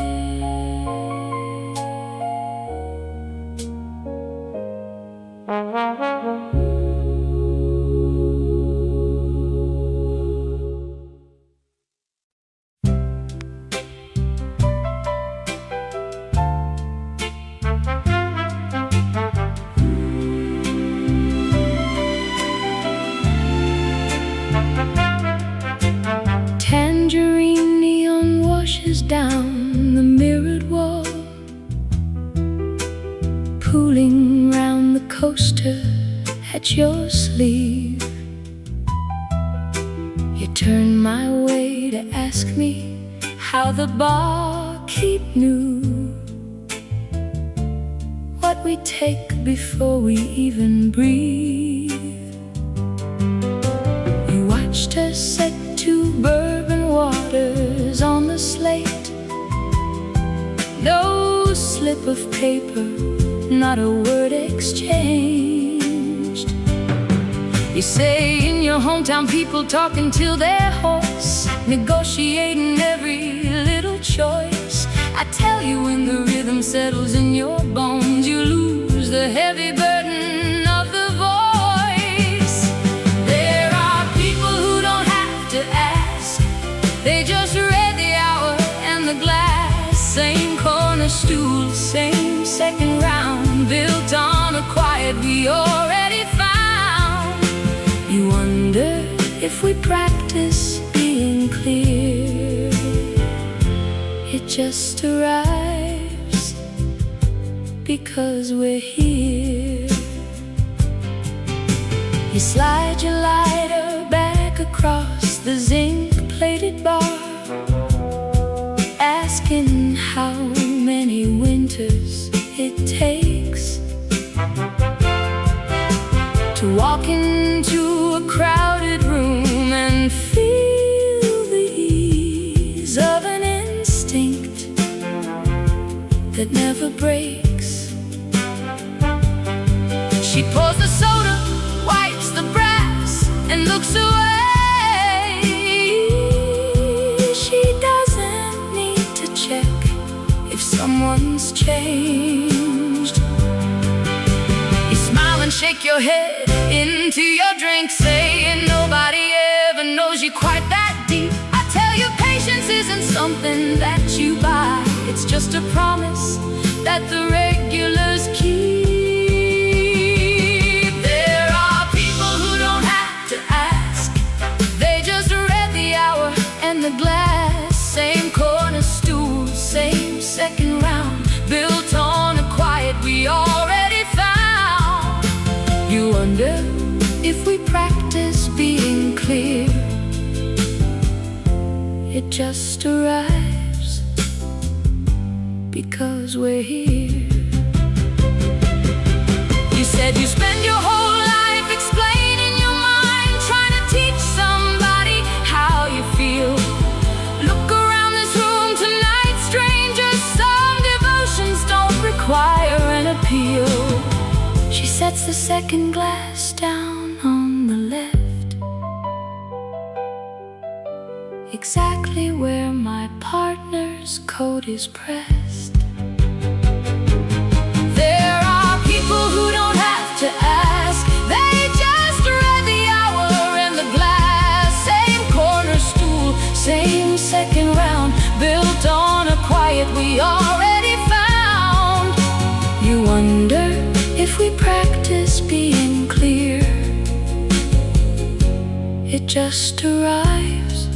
Tangerine neon washes down the mirrored wall, pooling round the coaster at your sleeve. You turn my way to ask me how the barkeep knew what we take before we even breathe. You watched us set two bourbon waters on the slate. No slip of paper, not a word exchanged. You say in your hometown people talk until they're hoarse, negotiating every little choice. I tell you, when the rhythm settles in your bones, you lose the heavy burden of the voice. There are people who don't have to ask, they just read the hour and the glass. Same corner stool, same second round, built on a quiet we already found. You wonder if we practice being clear. It just arrives because we're here. You slide your lighter back across the zinc plate looks away. She doesn't need to check if someone's changed. You smile and shake your head into your drink, saying nobody ever knows you quite that deep. I tell you, patience isn't something that you buy. It's just a promise that the regulars keep. There are people who don't have to ask. They just read the hour and the glass. Same corner stool, same second round, built on a quiet we already found. You wonder if we practice being clear. It just arrives because we're here. You said you spend your whole life explaining your mind, trying to teach somebody how you feel. Look around this room tonight, strangers. Some devotions don't require an appeal. She sets the second glass down on the left, exactly where my partner's coat is pressed. There are people who don't have to ask. They just read the hour and the glass. Same corner stool, same second round, built on a quiet we already found. You wonder if we practice being clear. It just arrives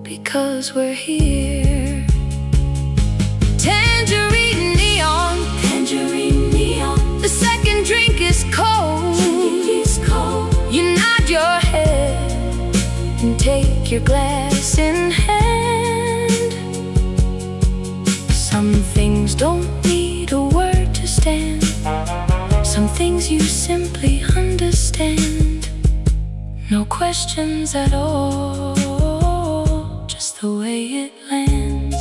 because we're here. Tangerine neon, tangerine neon. The second drink is cold. You nod your head and take your glass in hand. Some things don't need a word to stand. Some things you simply understand. No questions at all, just the way it lands.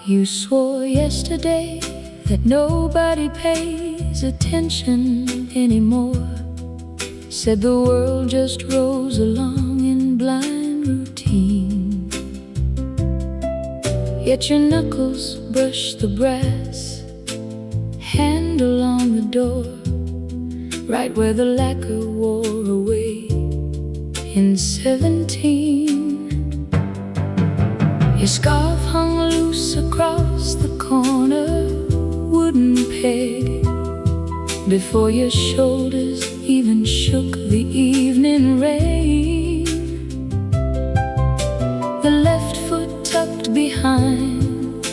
You swore yesterday that nobody pays attention anymore. Said the world just rolls along in blind routine. Yet your knuckles brush the brass handle on the door, right where the lacquer wore away in 17. Your scarf hung loose across the corner wooden peg before your shoulders even shook the evening rain. The left foot tucked behind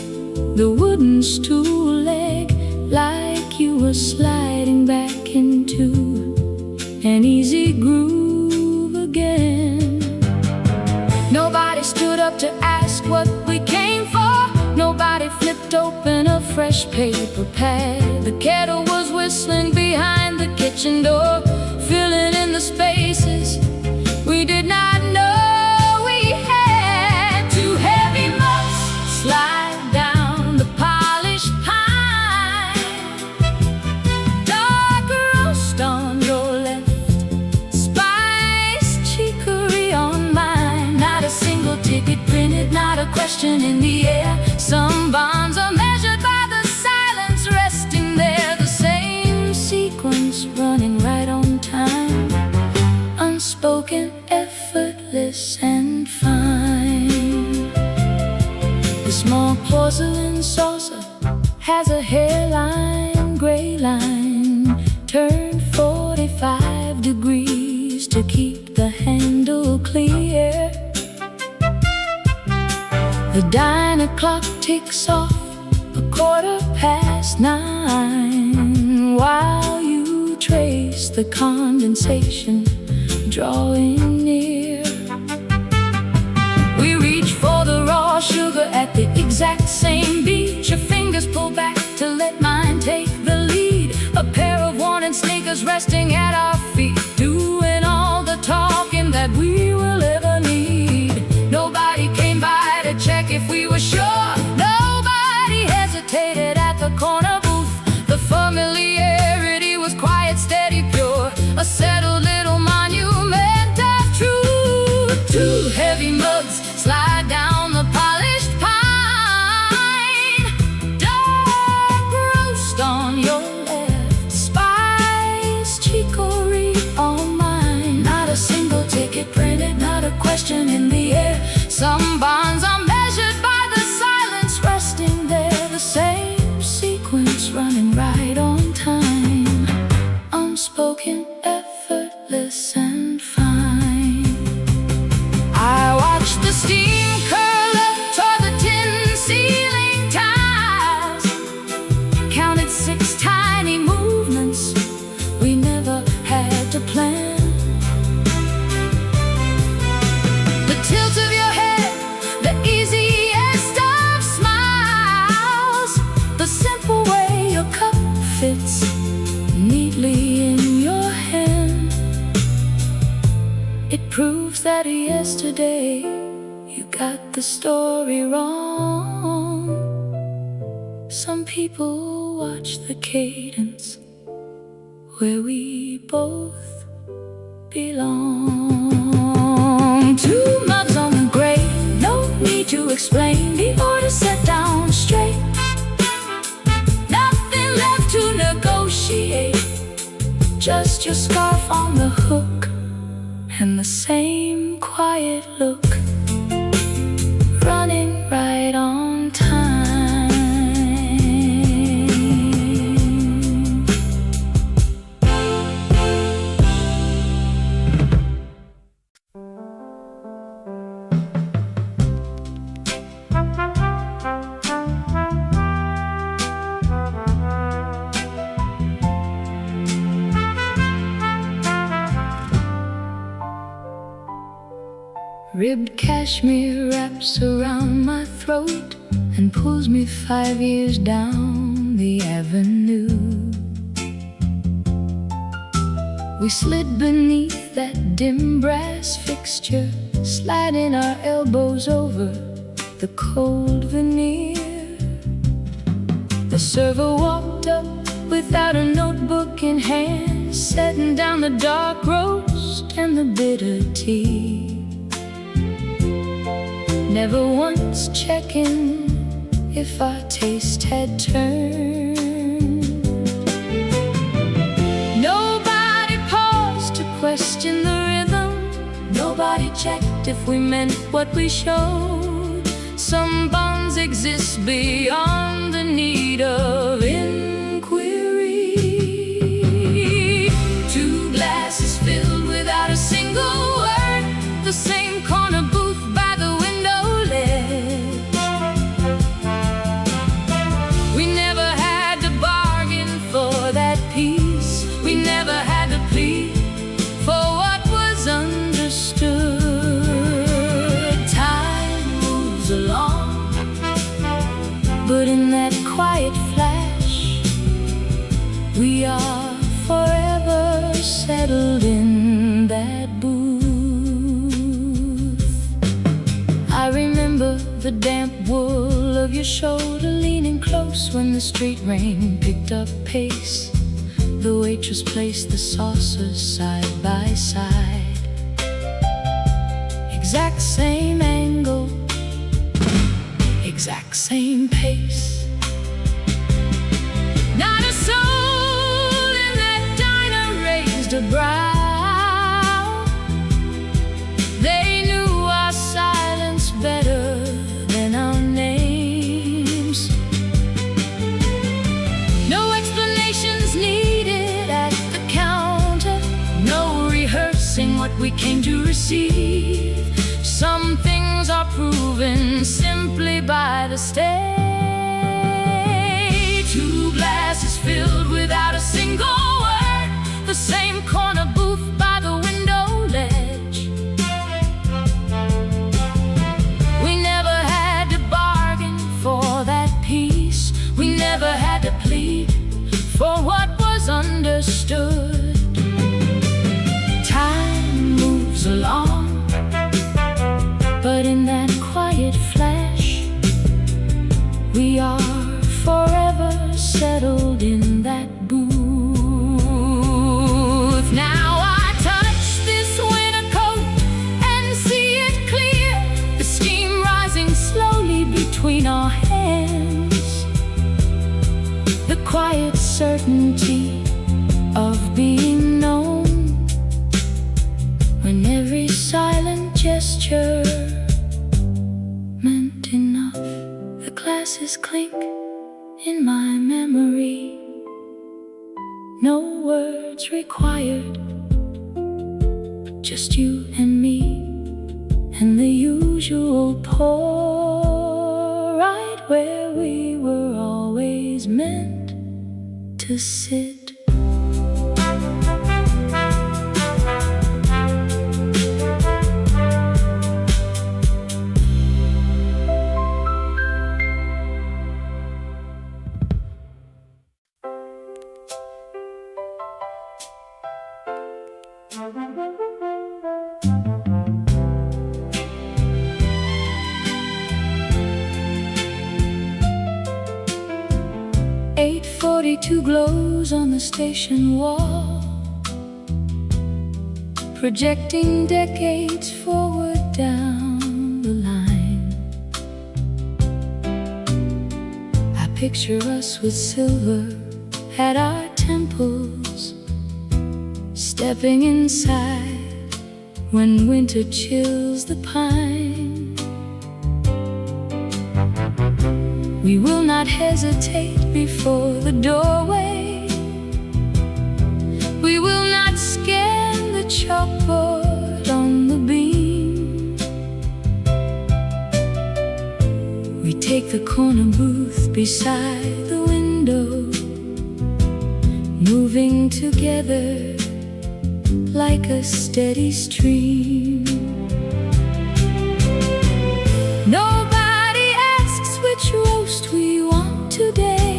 the wooden stool leg, like you were sliding back into an easy groove again. Nobody stood up to ask what we came for. Nobody flipped open a fresh paper pad. The kettle was whistling behind the kitchen door, filling in the spaces we did not know we had. Two heavy mugs slide down the polished pine. Dark roast on your left, spiced chicory on mine. Not a single ticket printed, not a question in the air. Some bonds are measured by the silence resting there. The same sequence running right on time, unspoken, effortless and fine. The small porcelain saucer has a hairline, gray line, turned 45 degrees to keep the handle clear. The diner clock ticks off 9:15 while you the condensation drawing near. We reach for the raw sugar at the exact same beat. Your fingers pull back to let mine take the lead. A pair of worn sneakers resting at our feet, doing all the talking that we will ever need. Nobody came by to check if we were sure. Nobody hesitated at the corner booth. The familiarity was quiet, steady, pure. A settled little monument of truth. Two heavy mugs slide down the polished pine. Dark roast on your left, spice chicory on mine. Not a single ticket printed, not a question in the air. Some bonds are measured by the silence resting there. The same sequence running right on time. Unspoken, effortless and fine. I watch the steam curl up toward the tin ceiling tiles. Counted 6 tiny movements we never had to plan. The tilt of your head, the easiest of smiles. The simple way your cup fits neatly in your hand. It proves that yesterday you got the story wrong. Some people watch the cadence where we both belong. 2 mugs on the grate, no need to explain. The order set down straight. Nothing left to negotiate. Just your scarf on the hook and the same quiet look, running right on time. Ribbed cashmere wraps around my throat and pulls me 5 years down the avenue. We slid beneath that dim brass fixture, sliding our elbows over the cold veneer. The server walked up without a notebook in hand, setting down the dark roast and the bitter tea. Never once checking if our taste had turned. Nobody paused to question the rhythm. Nobody checked if we meant what we showed. Some bonds exist beyond the need of inquiry. 2 glasses filled without a single word. The same corner booth by the window ledge. We never had to bargain for that peace. We never had to plead for what was understood. Time moves along, but in that quiet flash, we are forever settled in that booth. I remember the damp wool of your shoulder, leaning close when the street rain picked up pace. The waitress placed the saucers side by side, exact same angle, exact same pace. Not a soul in that diner raised a brow. They knew our silence better than our names. No explanations needed at the counter. No rehearsing what we came to receive. Some things are proven simply by the stage. 2 glasses filled without a single word. The same voices clink in my memory. No words required, just you and me, and the usual pour, right where we were always meant to sit. Two glows on the station wall, projecting decades forward down the line. I picture us with silver at our temples, stepping inside when winter chills the pine. We will not hesitate before the doorway. We will not scan the chalkboard on the beam. We take the corner booth beside the window, moving together like a steady stream. Nobody asks which roast we want today.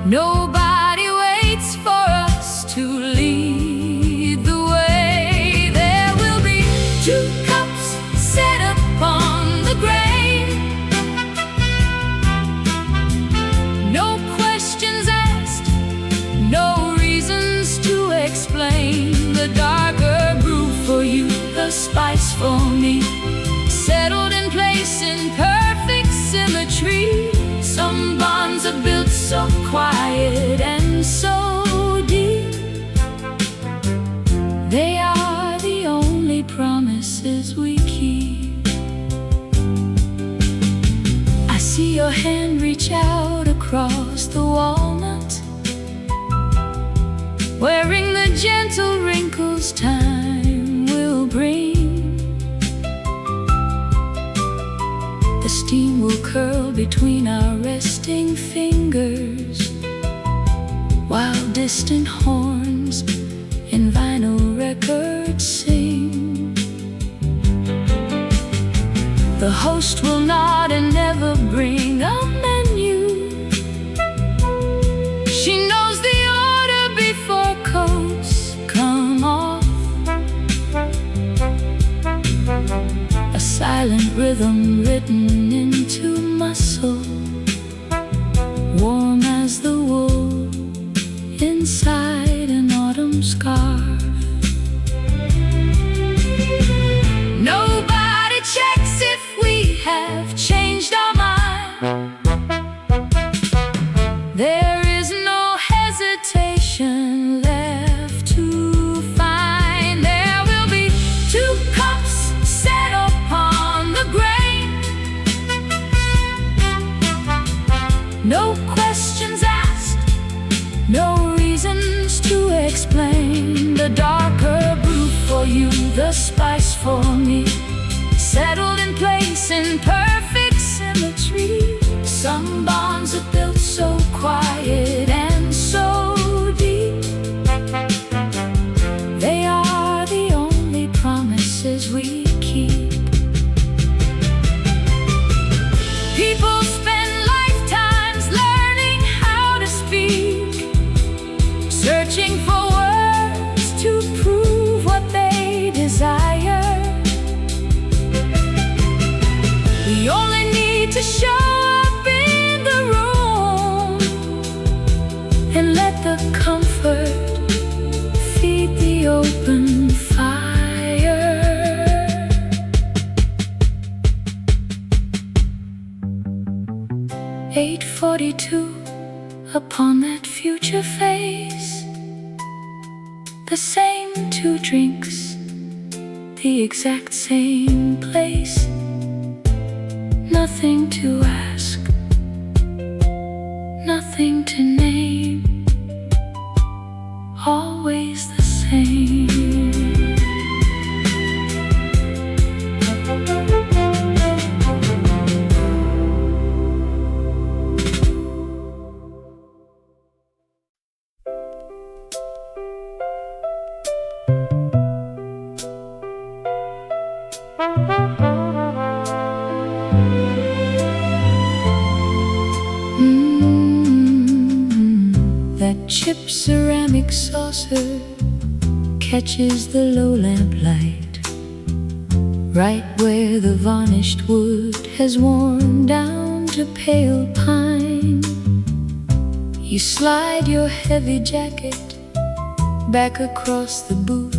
Nobody waits for us to lead the way. There will be 2 cups set upon the grave. No questions asked, no reasons to explain. The darker brew for you, the spice for me, settled in place in perfect symmetry. Some bonds are built so quiet and so deep. They are the only promises we keep. I see your hand reach out across the walnut, wearing the gentle wrinkles time will bring. The steam will curl between our resting fingers, while distant horns in vinyl records sing. The host will nod and never bring a menu. She knows the order before coats come off. A silent rhythm written into muscle, warm as the wool inside an autumn scarf. Nobody checks if we have changed our mind. There is no hesitation left to find. There will be 2 cups set upon the grain. No questions asked, no reasons to explain. The darker brew for you, the spice for me, settled in place in perfect symmetry. Some bonds are built so quiet and so deep. They are the only promises we keep. People spend lifetimes learning how to speak, searching for words to prove what they desire. We only need to show up in the room and let the comfort feed the open fire. 8:42 upon that future face. The same 2 drinks, the exact same place. Nothing to ask, nothing to name, always the same. That chipped ceramic saucer catches the low lamp light, right where the varnished wood has worn down to pale pine. You slide your heavy jacket back across the booth,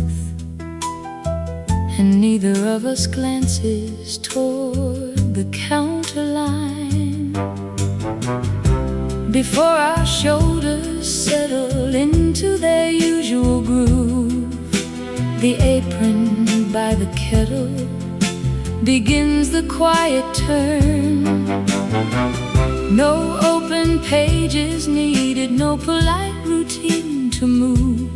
and neither of us glances toward the counter line. Before our shoulders settle into their usual groove, the apron by the kettle begins the quiet turn. No open pages needed, no polite routine to move,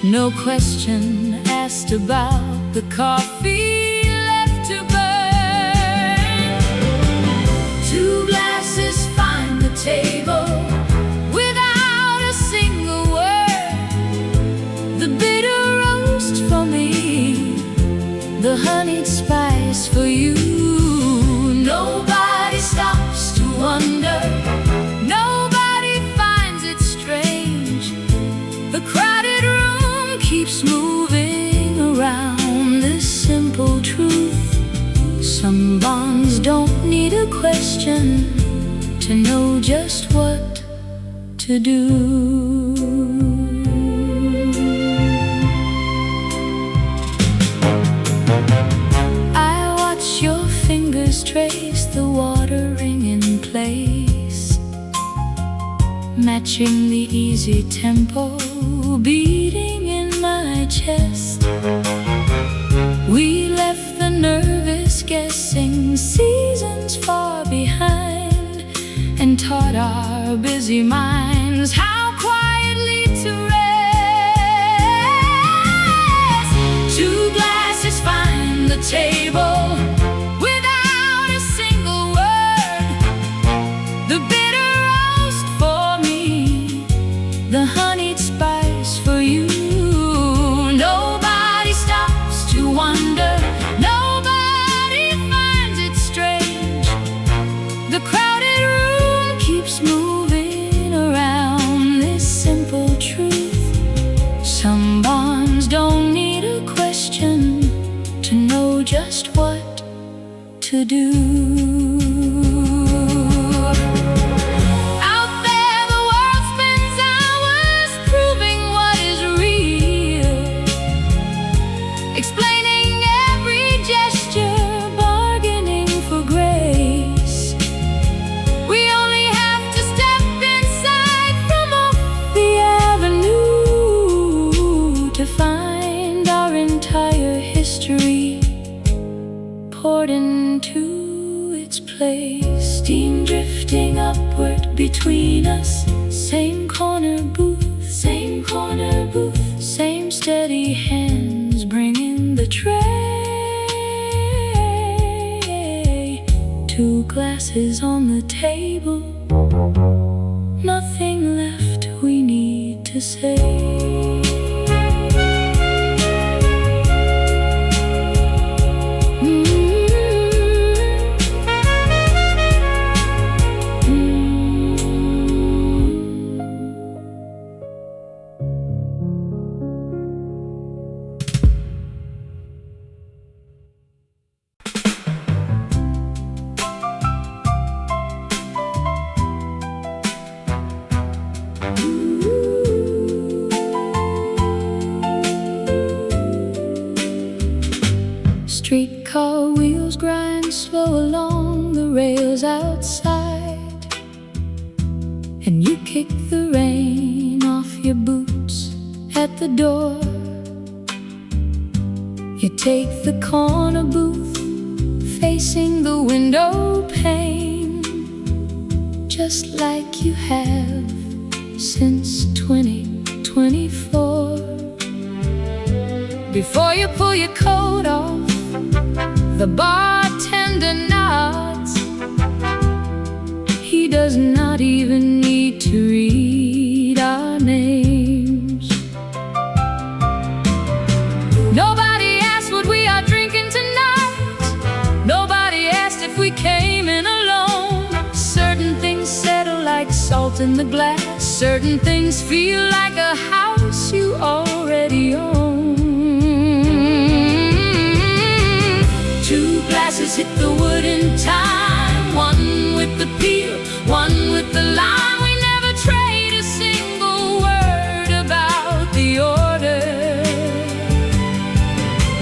no question asked about the coffee left to burn. Two glasses find the table without a single word. The bitter roast for me, the honeyed spice for you. Nobody stops to wonder, nobody finds it strange. The crowded room keeps moving around this simple truth. Some bonds don't need a question to know just what to do. I watch your fingers trace the watering in place, matching the easy tempo beating in my chest. We left the nervous guessing seasons far behind, and taught our busy minds how quietly to rest. Two glasses find the table without a single word. The bitter roast for me, the honeyed spice for you. Nobody stops to wonder, nobody finds it strange. The crowded room keeps moving around this simple truth. Some bonds don't need a question to know just what to do. Out there the world spends hours proving what is real, explaining every gesture, bargaining for grace. We only have to step inside from off the avenue to find our entire history poured into its place. Steam drifting upward between us, same corner booth, same corner booth, same steady hands bringing the tray. Two glasses on the table, nothing left we need to say. Streetcar wheels grind slow along the rails outside, and you kick the rain off your boots at the door. You take the corner booth facing the window pane, just like you have since 2024. Before you pull your coat off, the bartender nods. He does not even need to read our names. Nobody asked what we are drinking tonight. Nobody asked if we came in alone. Certain things settle like salt in the glass. Certain things feel like a house you already own. Two glasses hit the wood in time. One with the peel, one with the lime. We never trade a single word about the order.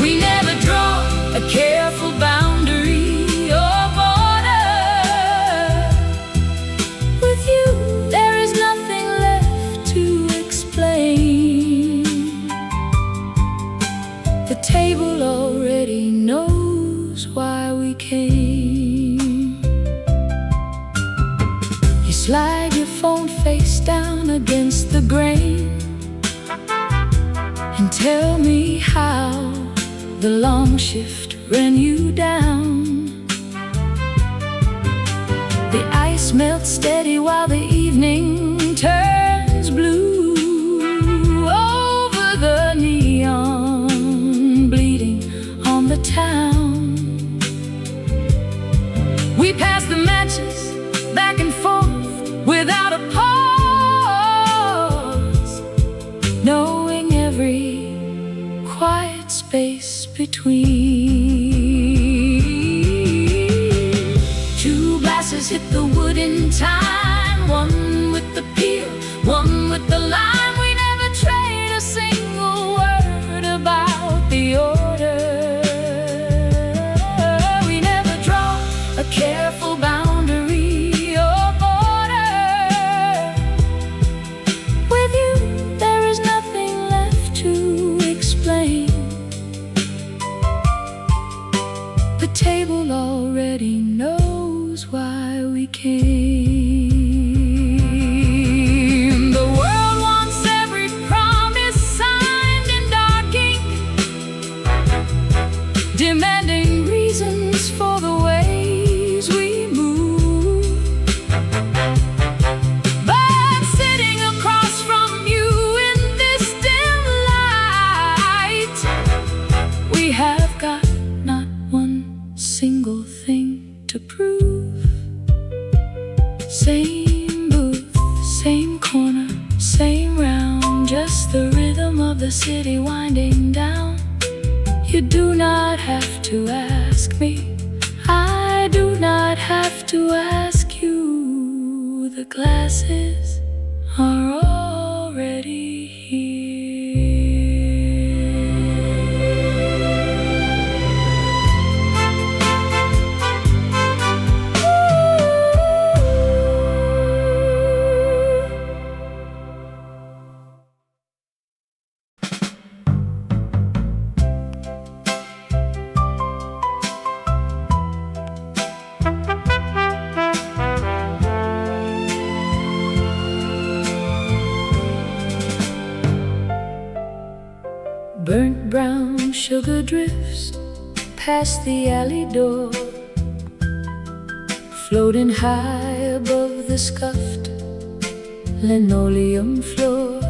We never draw a careful boundary or border. With you, there is nothing left to explain. The table already knows why we came. You slide your phone face down against the grain and tell me how the long shift ran you down. The ice melts steady while the evening turns blue over the neon bleeding on the town. We pass the matches back and forth without a pause, knowing every quiet space between. Two glasses hit the wood in time. One with the peel, one with the lime. We never trade a single word about the order. We never draw a careful boundary or border. With you, there is nothing left to explain. The table already knows why we came. The world wants every promise signed in dark ink, demanding reasons for the ways we move. But sitting across from you in this dim light, we have got not one single thing to prove. Same booth, same corner, same round, just the rhythm of the city winding down. You do not have to ask me, I do not have to ask you. The glasses are already here. Burnt brown sugar drifts past the alley door, floating high above the scuffed linoleum floor.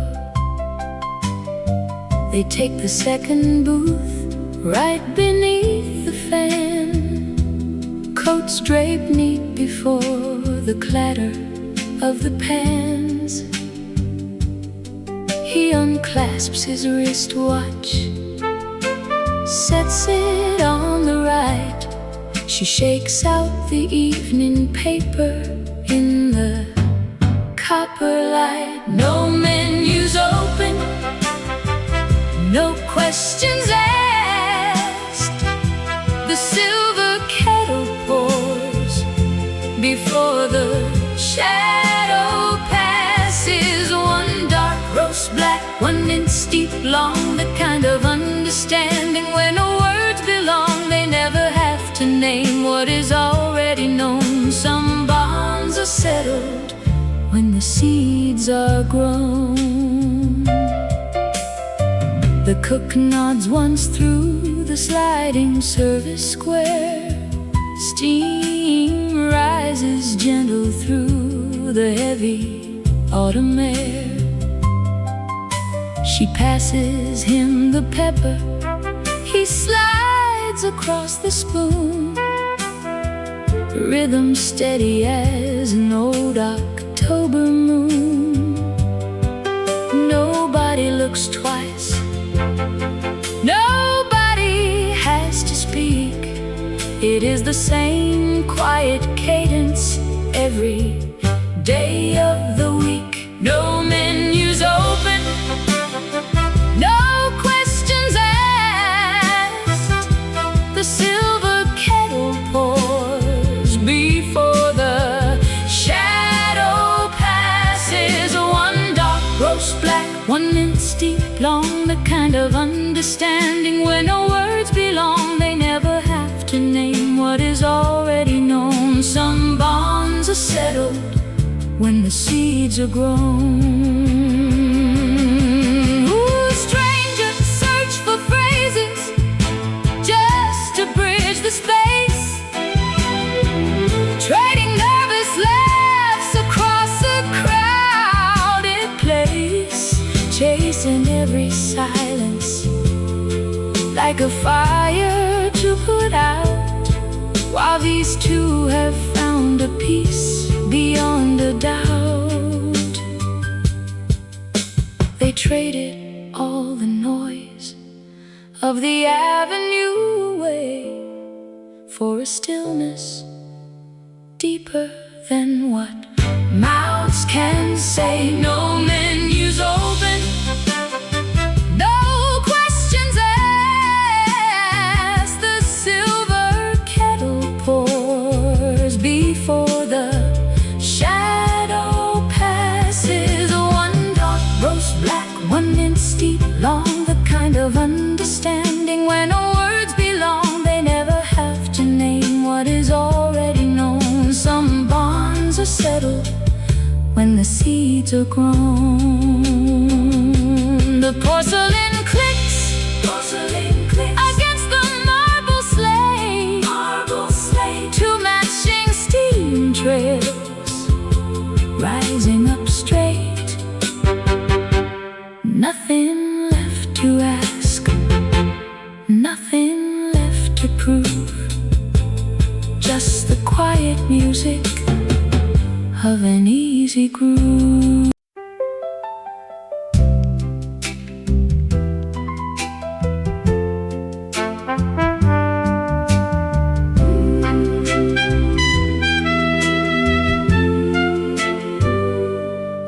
They take the second booth right beneath the fan, coats draped neat before the clatter of the pans. He unclasps his wristwatch, sets it on the right. She shakes out the evening paper in the copper light. No menus open, no questions asked. The silver kettle pours before the shadow passes. One dark roast black, one inch deep long, the kind of understanding where no words belong. They never have to name what kids are grown. The cook nods once through the sliding service square. Steam rises gentle through the heavy autumn air. She passes him the pepper, he slides across the spoon. Rhythm steady as an old October moon. Nobody looks twice, nobody has to speak. It is the same quiet cadence every day of the week. No menus open, no questions asked. The silver kettle pours before the shadow passes. One dark roast black, one inch deep long, the kind of understanding where no words belong. They never have to name what is already known. Some bonds are settled when the seeds are grown. Ooh, strangers search for phrases just to bridge the space, trading nervous laughs across a crowded place, chasing every silence like a fire to put out, while these two have found a peace beyond a doubt. They traded all the noise of the avenue away for a stillness deeper than what mouths can say. No menus open, no questions asked. The silver kettle pours before the shadow passes. One dark roast black, one inch deep long, the kind of understanding where no words belong. They never have to name what is already known. Some bonds are settled when the seeds are grown. The porcelain clicks against the marble slate, two matching steam trails rising up straight. Nothing left to ask, nothing left to prove, just the quiet music of an easy groove.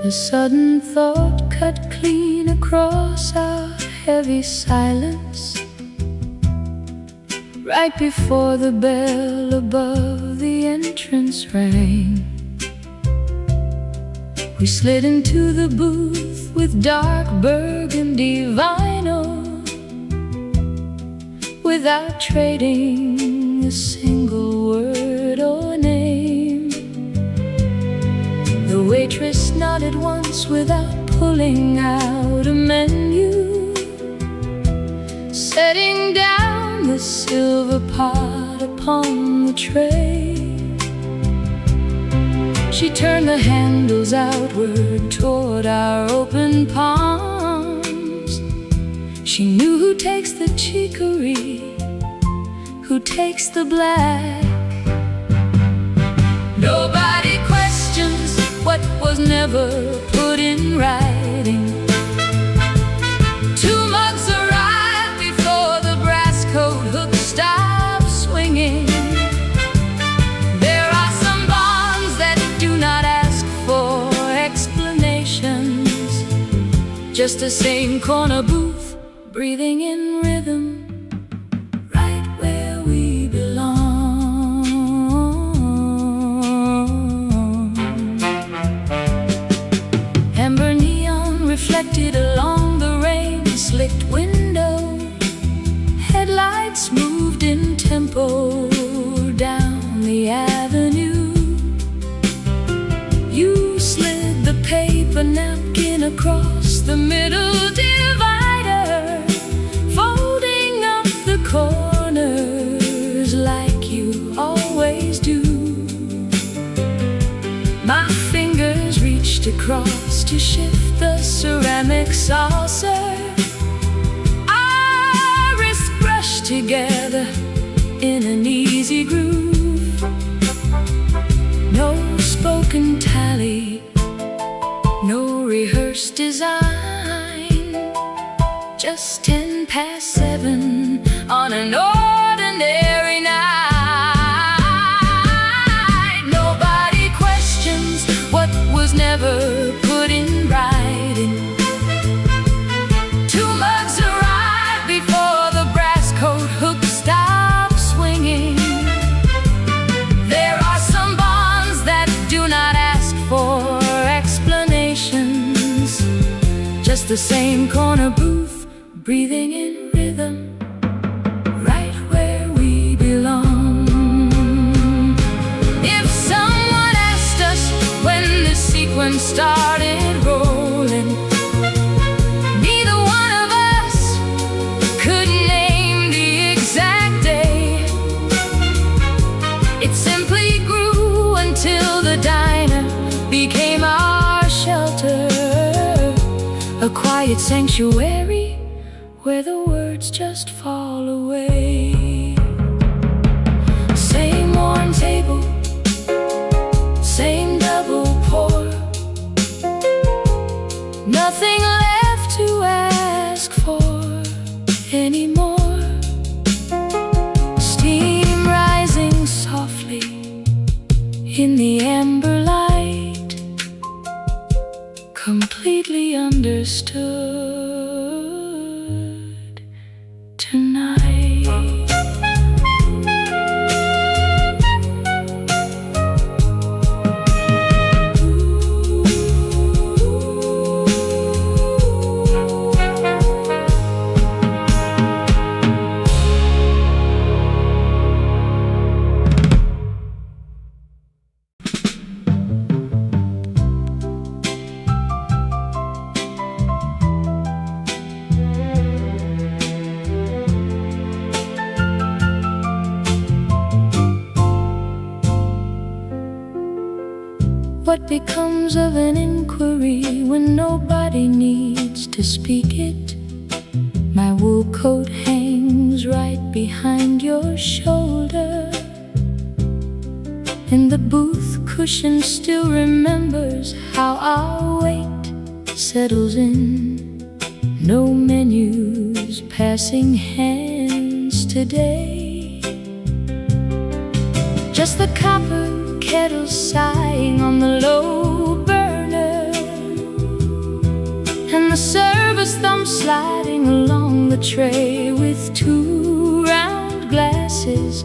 A sudden thought cut clean across our heavy silence, right before the bell above the entrance rang. We slid into the booth with dark burgundy vinyl, without trading a single word or name. The waitress nodded once without pulling out a menu, setting down the silver pot upon the tray. She turned the handles outward toward our open palms. She knew who takes the chicory, who takes the black. Nobody questions what was never put in writing. Two mugs arrived before the brass coat hook stopped swinging. There are some bonds that do not ask for explanations, just a same corner booth breathing in rhythm, right where we belong. Amber neon reflected along the rain-slicked window. Headlights moved in tempo down the avenue. You slid the paper paper napkin across the middle divider, folding up the corners like you always do. My fingers reached across to shift the ceramic saucer. Our wrists brushed together in an easy groove. No spoken tally, no rehearsed design, just 7:10 on an ordinary night. Nobody questions what was never put in writing. Two mugs arrived before the brass coat hook stopped swinging. There are some bonds that do not ask for explanations. Just the same corner booth, breathing in rhythm, right where we belong. If someone asked us when the sequence started rolling, neither one of us could name the exact day. It simply grew until the diner became our shelter, a quiet sanctuary where the words just fall away. Same worn table, same double pour, nothing left to ask for anymore. Steam rising softly in the amber light, completely understood tonight. What becomes of an inquiry when nobody needs to speak it? My wool coat hangs right behind your shoulder, and the booth cushion still remembers how our weight settles in. No menus passing hands today, just the copper kettle sighing on the low burner, and the service thumb sliding along the tray with two round glasses,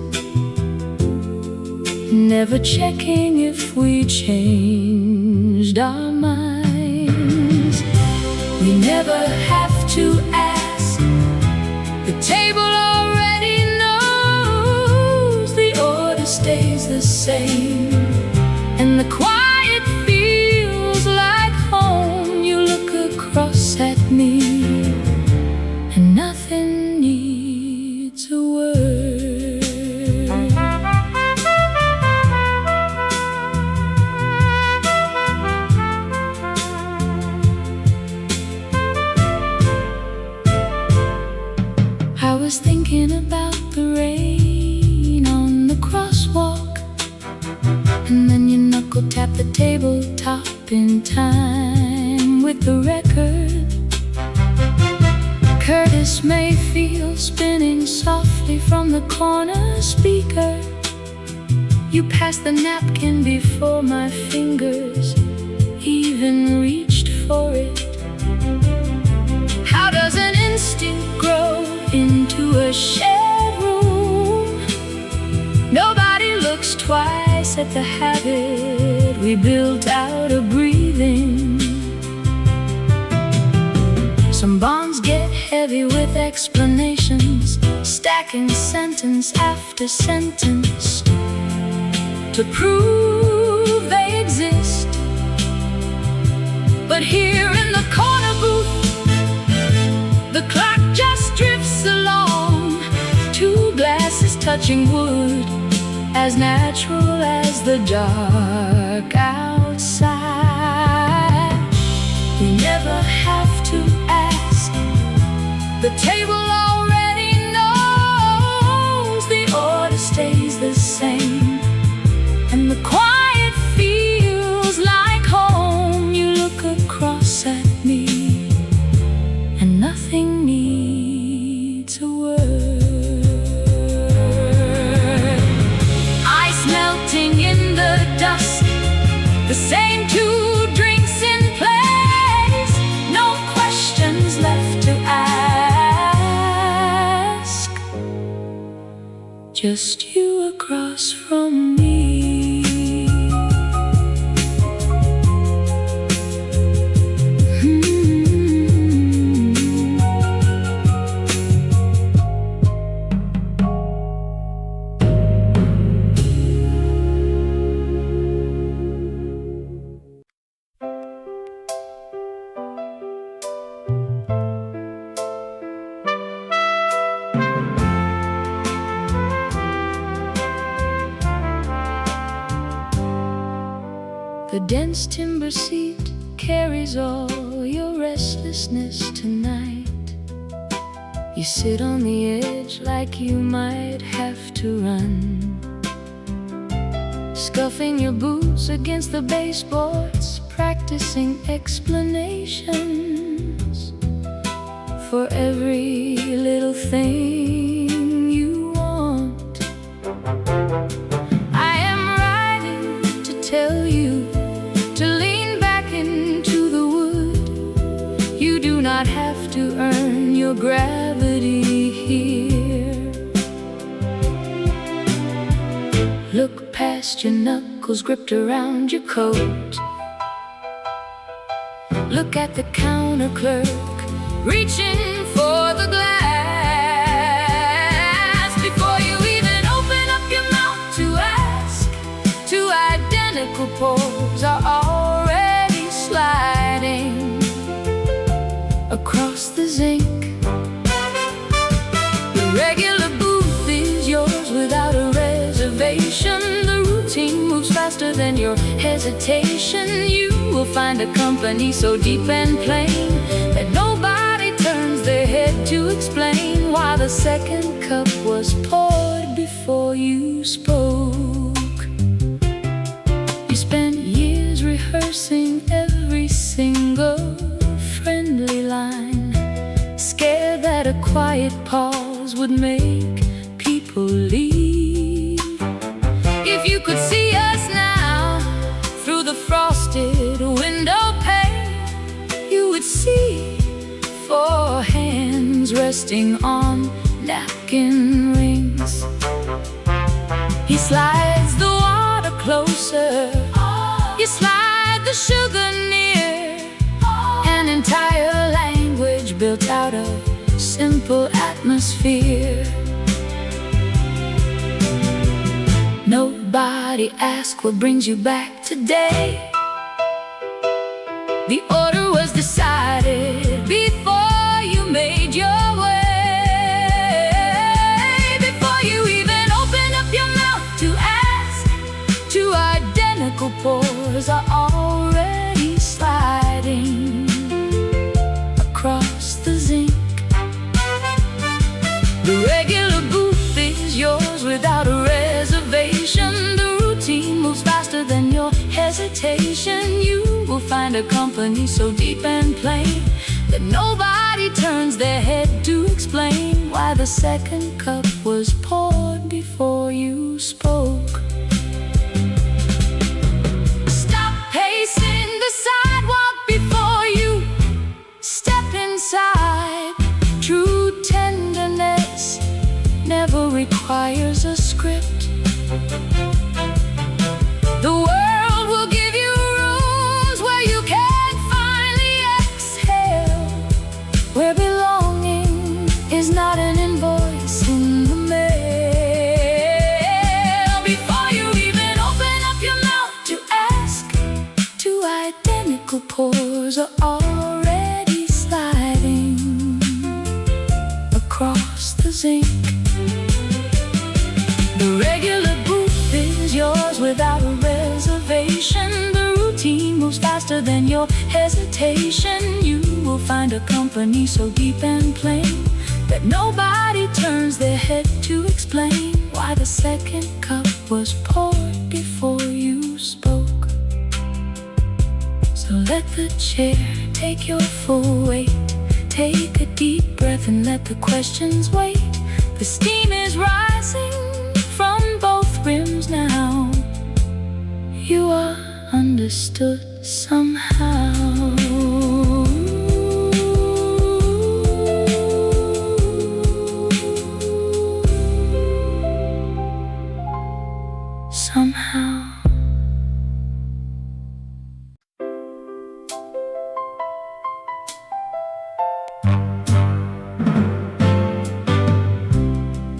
never checking if we changed our minds. We never have to ask, the table already knows, the order stays the same, and the quiet feels like home. You look across at me, and nothing needs a word. I was thinking about the rain on the crosswalk, and then you knuckle tap the tabletop in time with the record. Curtis Mayfield spinning softly from the corner speaker. You passed the napkin before my fingers even reached for it. How does an instinct grow into a shared room? Nobody looks twice at the habit we built out of breathing. Some bonds get heavy with explanations, stacking sentence after sentence to prove they exist. But scorching wood, as natural as the dark outside. We never have to ask. The table already knows. The order stays the same, and the quiet feels like home. You look across at me, and nothing needs a word. Ice melting in the dusk, the same two drinks in place. No questions left to ask. Just you across from me. The dense timber seat carries all your restlessness tonight. You sit on the edge like you might have to run, scuffing your boots against the baseboards, practicing explanations for every little thing you want. I am writing to tell you to lean back into the wood. You do not have to earn your gravity here. Look past your knuckles gripped around your coat. Look at the counter clerk reaching for the glass. Before you even open up your mouth to ask, two identical poles are already sliding across the zinc. The regular booth is yours without a reservation. The routine moves faster than your hesitation. You will find a company so deep and plain that nobody turns their head to explain why the second cup was poured before you spoke. You spent years rehearsing every single friendly line, scared that a quiet pause would make people leave. If you could see us now through the frosted window pane, you would see four hands resting on napkin rings. He slides the water closer, you slide the sugar near. An entire language built out of simple atmosphere. Nobody asks what brings you back today. The order was decided before you made your way. Before you even open up your mouth to ask, two identical pours are already sliding across the zinc. The regular booth is yours without a reservation. The routine moves faster than your hesitation. You will find a company so deep and plain that nobody turns their head to explain why the second cup was poured before you spoke. Stop pacing the sidewalk before you step inside. True tenderness never requires a script. The world will give you rooms where you can finally exhale, where belonging is not an invoice in the mail. Before you even open up your mouth to ask, two identical pours are already sliding across the zinc. The regular booth is yours without a reservation. The routine moves faster than your hesitation. You will find a company so deep and plain that nobody turns their head to explain why the second cup was poured before you spoke. So let the chair take your full weight. Take a deep breath and let the questions wait. The steam is rising from both rims now. You are understood somehow. Somehow.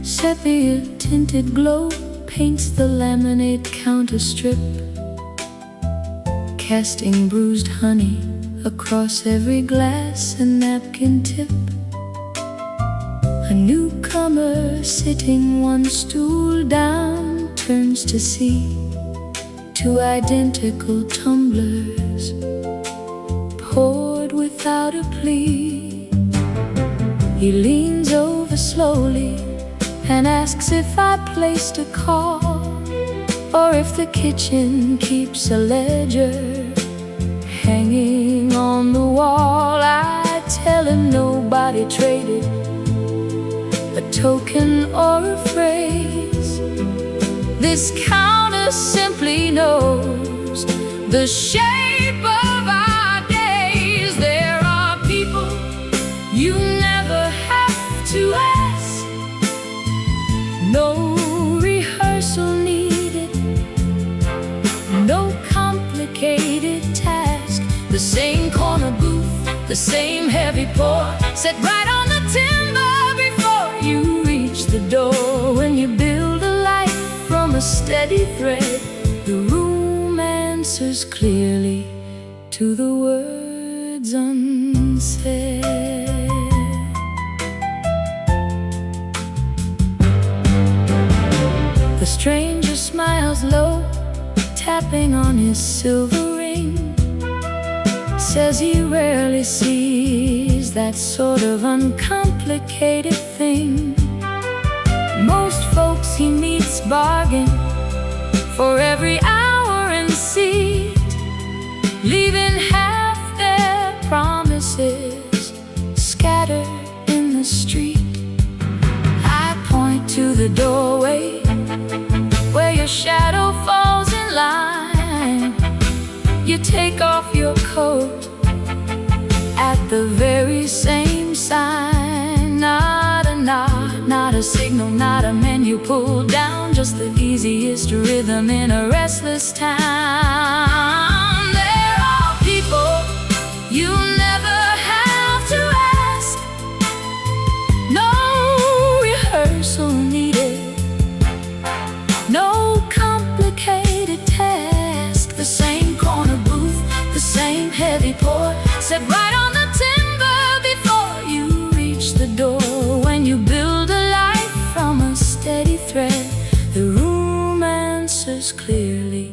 Sepia tinted glow paints the laminate counter strip, casting bruised honey across every glass and napkin tip. A newcomer sitting one stool down turns to see two identical tumblers poured without a plea. He leans over slowly and asks if I placed a call, or if the kitchen keeps a ledger hanging on the wall. I tell him nobody traded a token or a phrase. This counter simply knows the shape of our days. There are people you never have to ask. No rehearsal needed, no complicated task. The same corner booth, the same heavy pour, set right on the timber before you reach the door. When you build a life from a steady thread, the room answers clearly to the words unsaid. The stranger smiles low, tapping on his silver ring. Says he rarely sees that sort of uncomplicated thing. Most folks he meets bargain for every hour and seat, leaving half their promises scattered in the street. I point to the doorway where your shadow falls in line. You take off your coat at the very same sign. Not a nod, not a signal, not a menu pulled down, just the easiest rhythm in a restless town. There are people you never have to ask. No rehearsal needed, no complicated task. The same corner booth, the same heavy pour, set right on the timber before you reach the door. When you build a life from a steady thread, the room answers clearly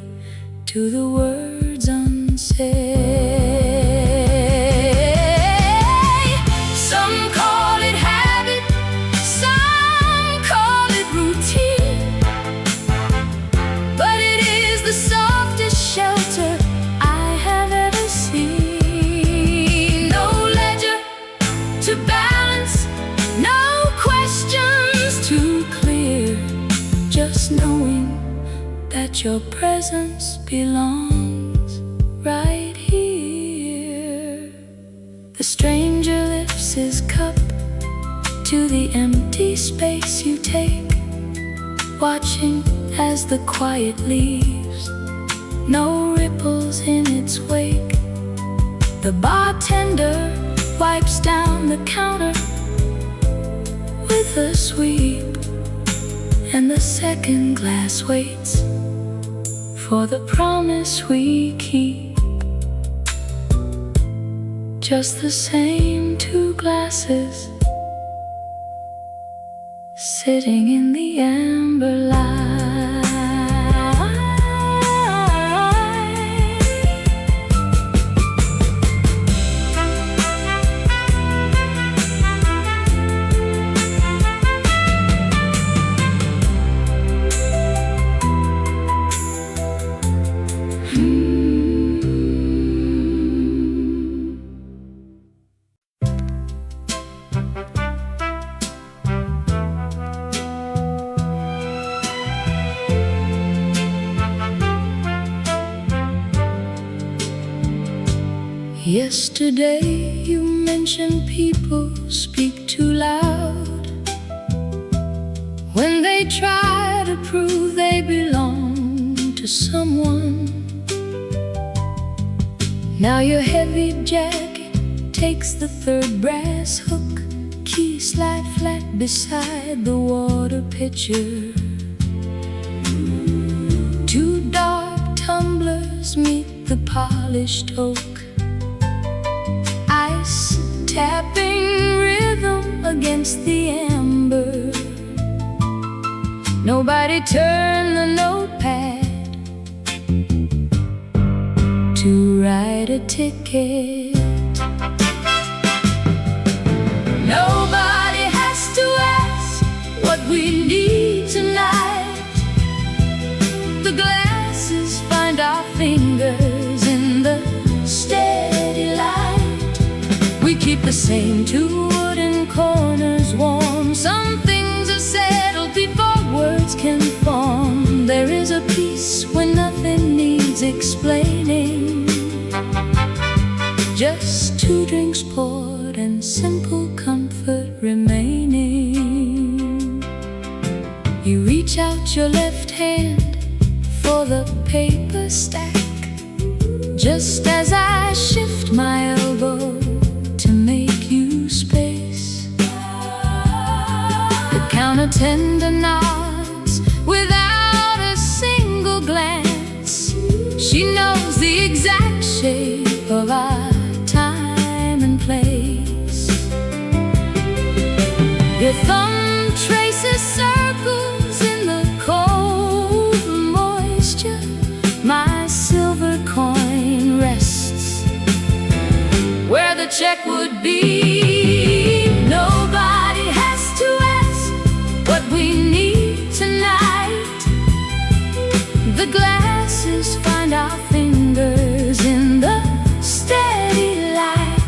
to the words unsaid. Some call it habit, some call it routine, but it is the softest shelter I have ever seen. No ledger to balance, no questions to clear, just knowing that your presence belongs right here. The stranger lifts his cup to the empty space you take, watching as the quiet leaves, no ripples in its wake. The bartender wipes down the counter with a sweep, and the second glass waits for the promise we keep. Just the same two glasses sitting in the amber light. Yesterday you mentioned people speak too loud when they try to prove they belong to someone. Now your heavy jacket takes the third brass hook, keys slide flat beside the water pitcher. Two dark tumblers meet the polished oak, ice tapping rhythm against the amber. Nobody turned the notepad to write a ticket. Nobody has to ask what we need tonight. The glasses find our fingers in the steady light. We keep the same two wooden corners warm. Some things are settled before words can form. There is a peace when nothing needs explaining. Just two drinks poured and simple comfort remaining. You reach out your left hand for the paper stack, just as I shift my elbow to make you space. The counter tender nods without a single glance. She knows the exact shape of our time and place. Your thumb traces circles in the cold moisture. My silver coin rests where the check would be. Nobody has to ask what we need tonight. The glasses find our fingers in the steady light.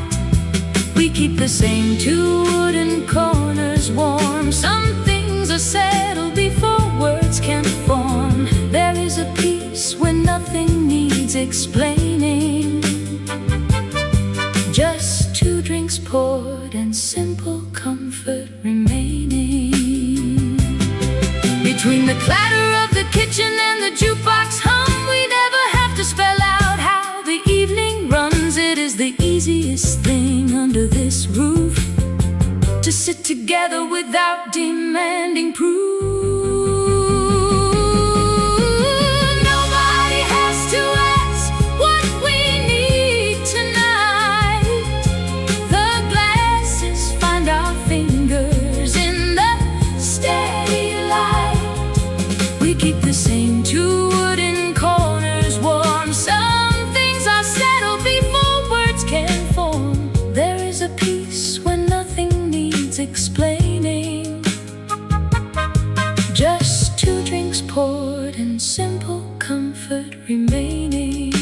We keep the same two wooden corners warm. Some things are settled before words can form. There is a peace when nothing needs explaining. Just two drinks poured and simple comfort remaining. Between the clatter of the kitchen and the jukebox hum, we never have to spell out how the evening runs. It is the easiest thing under this roof to sit together without demanding proof. Nobody has to ask what we need tonight. The glasses find our fingers in the steady light. We keep the same two wooden corners warm. Some things are settled before words can form. There is a peace when nothing needs explaining. Just two drinks poured and simple comfort remaining.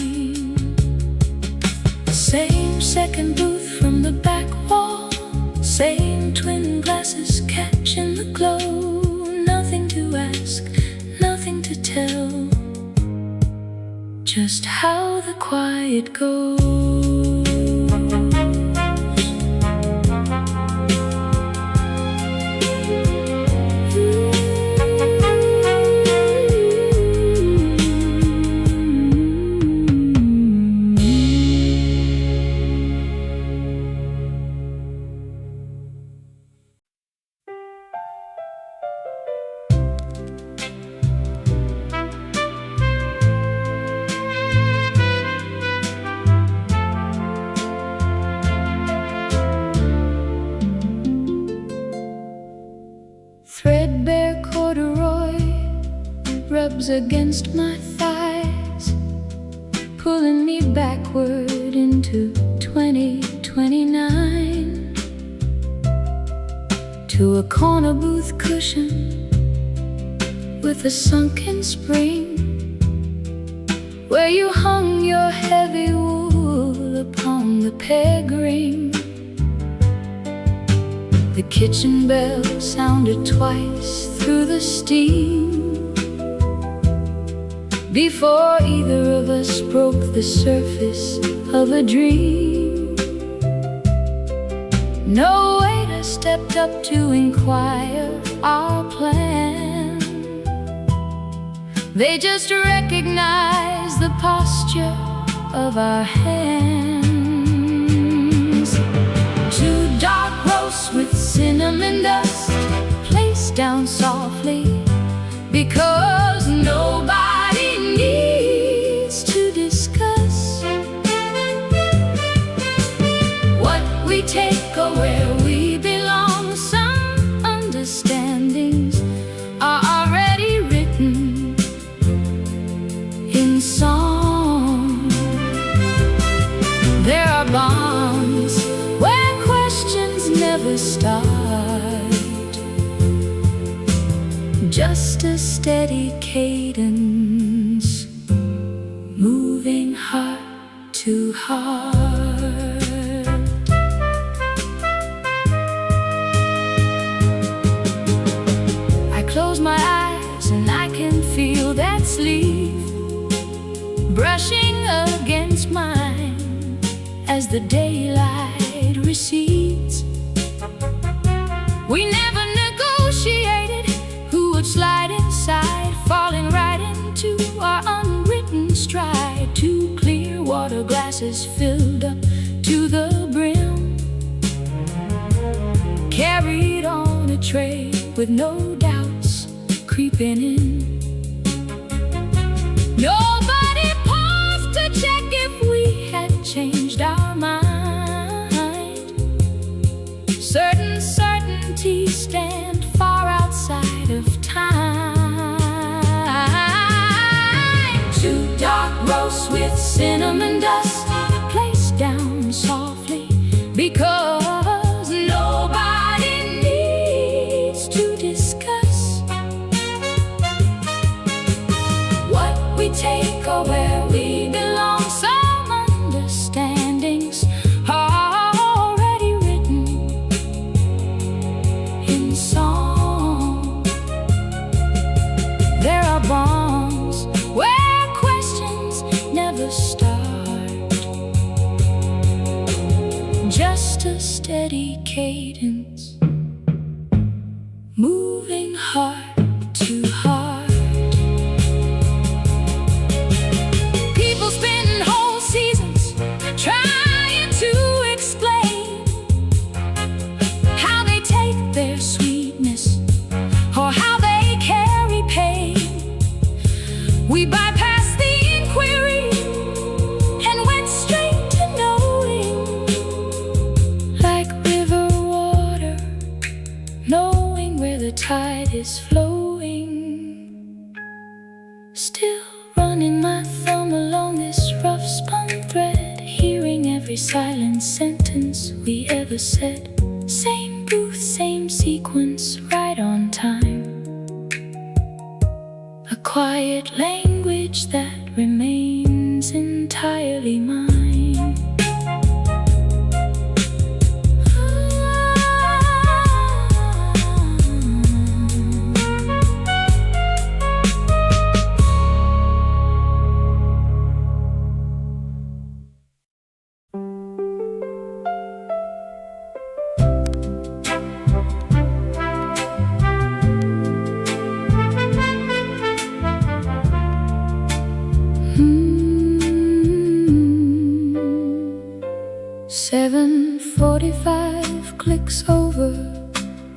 Same second booth from the back wall, same twin glasses catching the glow. Nothing to ask, nothing to tell, just how the quiet goes. Threadbare corduroy rubs against my thighs, pulling me backward into 2029, to a corner booth cushion with a sunken spring, where you hung your heavy wool upon the peg ring. The kitchen bell sounded twice through the steam before either of us broke the surface of a dream. No waiter stepped up to inquire our plan. They just recognized the posture of our hands. Two dark roasts with cinnamon dust placed down softly, because nobody needs to discuss what we take or where we belong. Some understandings are already written in song. There are bonds where questions never start, just a steady cadence, moving heart to heart. I close my eyes and I can feel that sleeve brushing against mine as the daylight recedes. We never negotiated who would slide inside, falling right into our unwritten stride. Two clear water glasses filled up to the brim, carried on a tray with no doubts creeping in. Nobody paused to check if we had changed our mind. Certain certainties stand far outside of time. Two dark roasts with cinnamon dust placed down softly, because nobody needs to discuss what we take or where we belong. Some understandings are already written in song. There are bonds where questions never start, just a steady cadence, moving heart to heart. People spend whole seasons trying to explain how they take their sweetness or how they carry pain. We bypassed the inquiry and went straight to knowing, like river water, knowing where the tide is flowing. Still running my thumb along this rough spun thread, hearing every silent sentence we ever said. Same booth, same sequence, right on time. A quiet language that remains entirely mine. .45 clicks over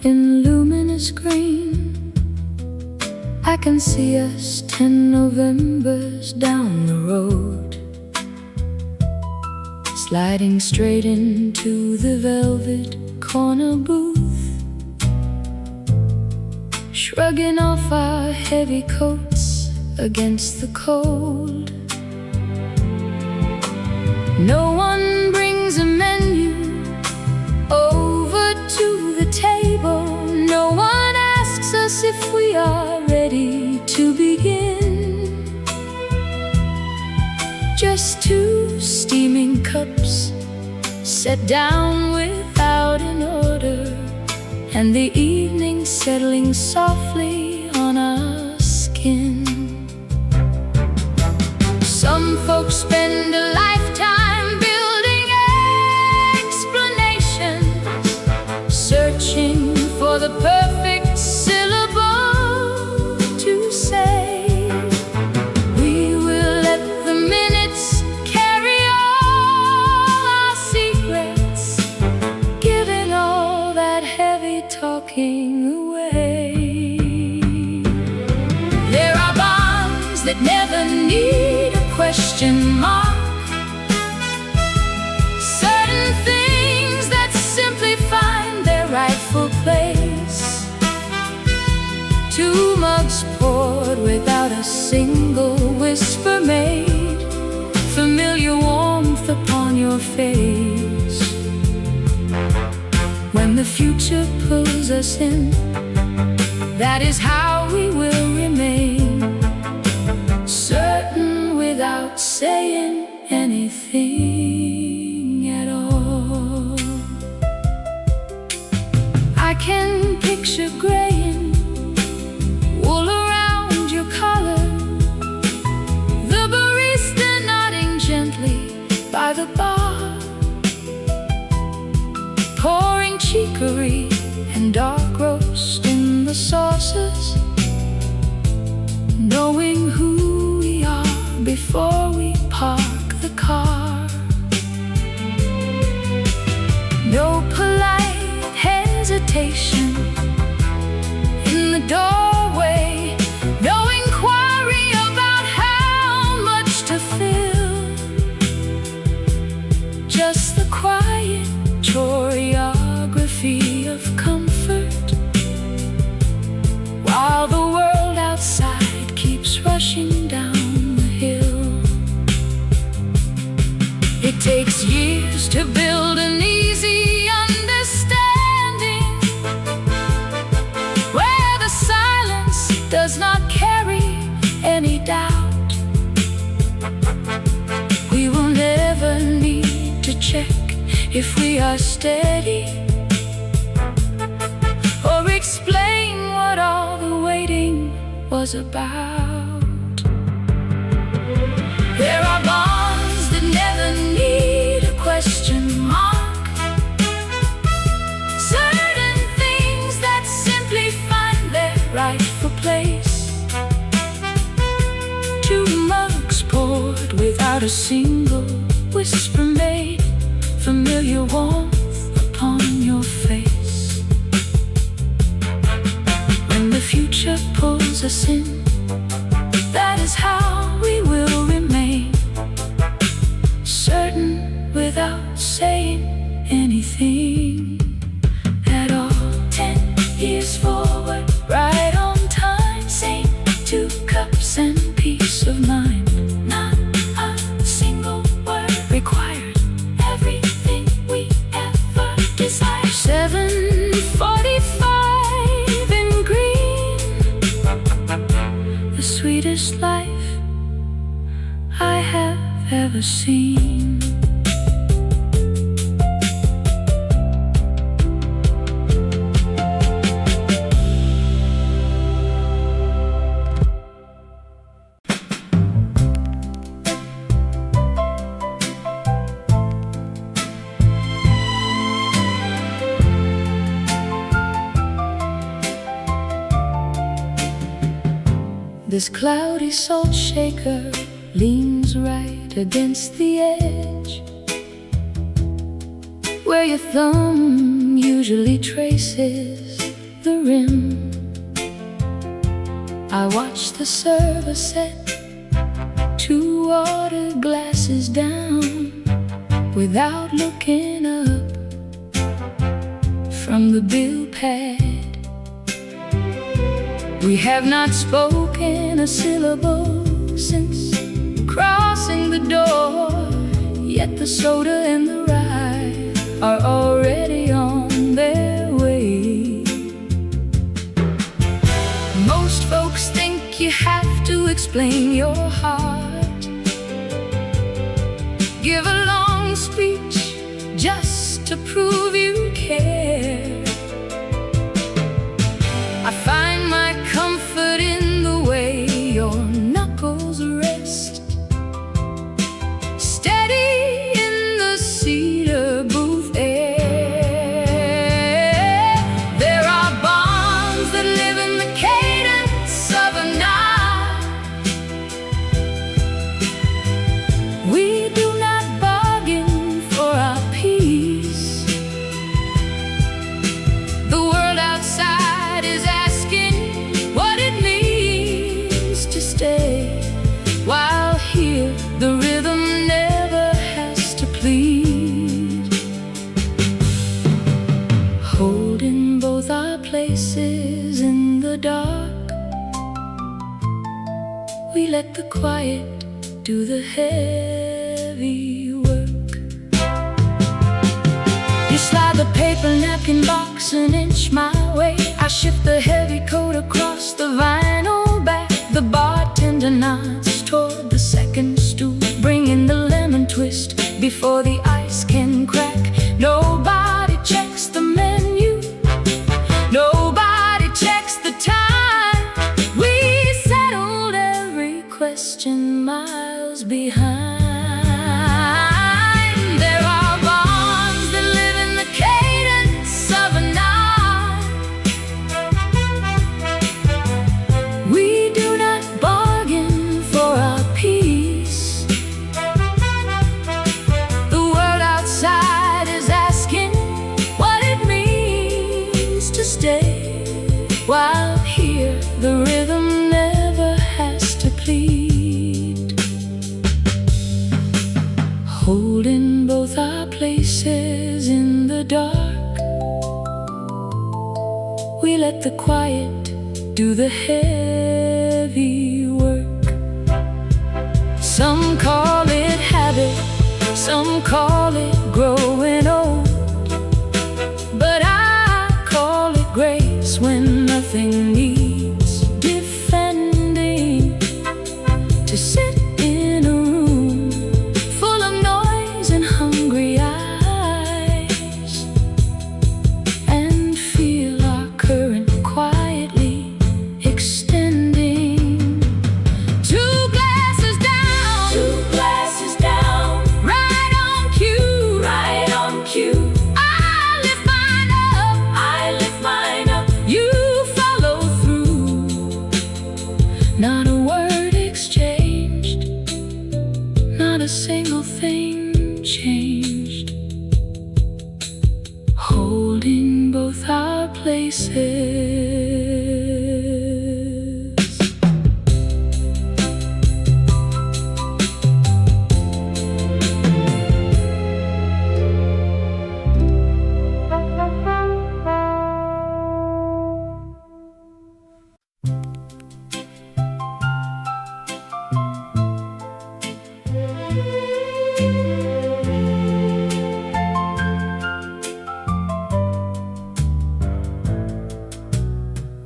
in luminous green. I can see us 10 Novembers down the road, sliding straight into the velvet corner booth, shrugging off our heavy coats against the cold. No one brings a menu over to the table. No one asks us if we are ready to begin. Just two steaming cups set down without an order, and the evening settling softly on our skin. Some folks spend a lifetime building explanations the perfect syllable to say. We will let the minutes carry all our secrets, giving all that heavy talking away. There are bonds that never need a question mark, certain things that simply find their rightful place. Two mugs poured without a single whisper made, familiar warmth upon your face. When the future pulls us in, that is how we will remain, certain without saying anything at all. I can picture graying wool around your collar, the barista nodding gently by the bar, pouring chicory and dark roast in the saucers, knowing who we are before we park the car. No polite hesitation in the doorway, no inquiry about how much to fill, just the quiet choreography of comfort, while the world outside keeps rushing down the hill. It takes years to build an easy understanding, where the silence does not carry any doubt. We will never need to check if we are steady, or explain what all the waiting was about. There are bonds that never need a question mark, certain things that simply find their rightful place. Two mugs poured without a single whisper made, familiar warmth upon your face. When the future pulls us in, that is how we will remain, certain without saying anything at all. 10 years forward, right on time, same 2 cups and peace of mind. Not a single word required, everything we ever desired. 7:45 in green, the sweetest life I have ever seen. This cloudy salt shaker leans right against the edge, where your thumb usually traces the rim. I watch the server set 2 water glasses down without looking up from the bill pad. We have not spoken a syllable since crossing the door, yet the soda and the rye are already on their way. Most folks think you have to explain your heart, give a long speech just to prove you care. I find my comfort in the way your knuckles rest, steady in the cedar booth air. There are places in the dark. We let the quiet do the heavy work. You slide the paper napkin box an inch my way. I shift the heavy coat across the vinyl back. The bartender nods toward the second stool, bringing the lemon twist before the ice can crack. Nobody checks the menu, nobody checks the time. We settled every question miles behind. There are bonds that live in the cadence of a night. We do not bargain for our peace. The world outside is asking what it means to stay, while here the rhythm never has to plead. Holding both our places in the dark, we let the quiet do the heavy work. Some call it habit, some call it growing old, but I call it grace when nothing needs defending. To sit in a room full of noise and hungry eyes, and feel our current quietly extending. Two glasses down, right on cue, right on cue. I lift mine up, you follow through. Not a word exchanged, not a single thing changed. Holding both our places.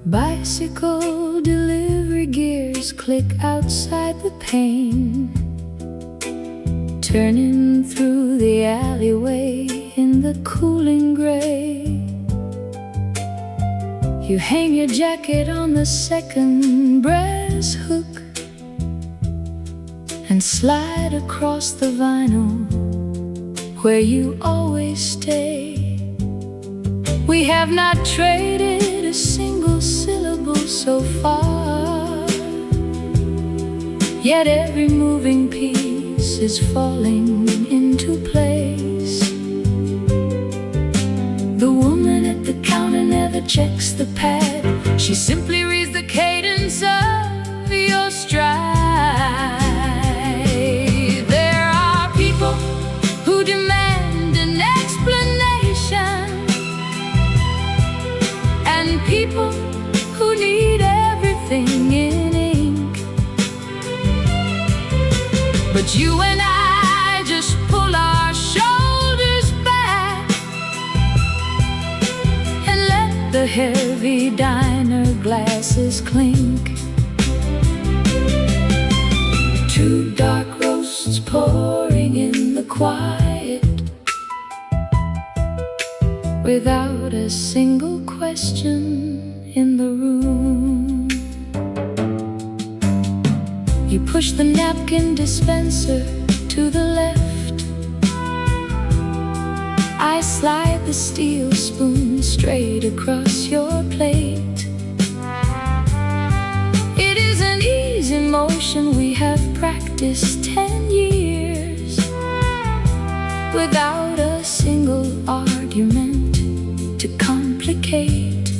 Bicycle delivery gears click outside the pane, turning through the alleyway in the cooling gray. You hang your jacket on the second brass hook and slide across the vinyl where you always stay. We have not traded a single syllable so far, yet every moving piece is falling into place. The woman at the counter never checks the pad, she simply reads the cadence of your stride. There are people who demand an explanation, and people who need everything in ink. But you and I just pull our shoulders back and let the heavy diner glasses clink. Two dark roasts pouring in the quiet, without a single question in the room. You push the napkin dispenser to the left, I slide the steel spoon straight across your plate. It is an easy motion we have practiced 10 years, without a single argument to complicate.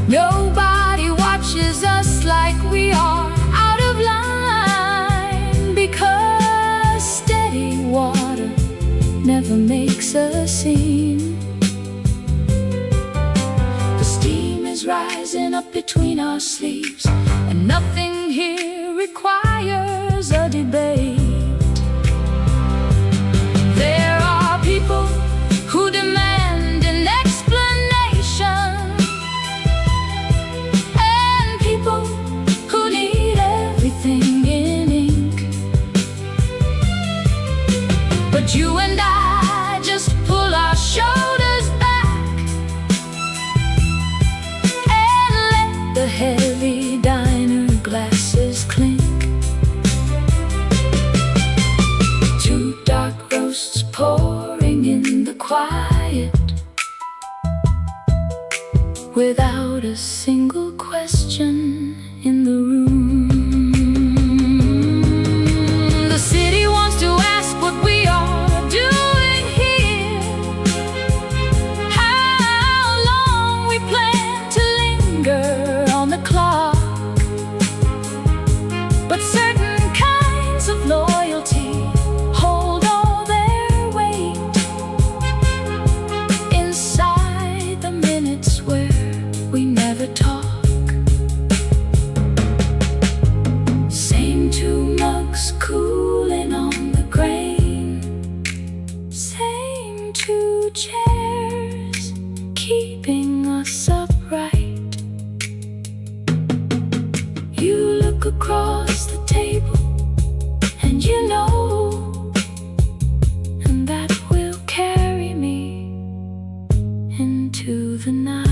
Nobody watches us like we are out of line, because steady water never makes a scene. memories rising up between our sleeves, and nothing here requires a debate. There are people who demand an explanation, and people who need everything in ink. But you and I just pull our shoulders back and let the heavy diner glasses clink. Two dark roasts pouring in the quiet, without a single question in the room. The city wants to ask what we are doing here, how long we plan to linger on the clock. But certain kinds of loyalty hold all their weight inside the minutes where we never talk. Same two mugs cooling on the grain, same two chairs keeping us upright. You look across the table and you know, and that will carry me into the night.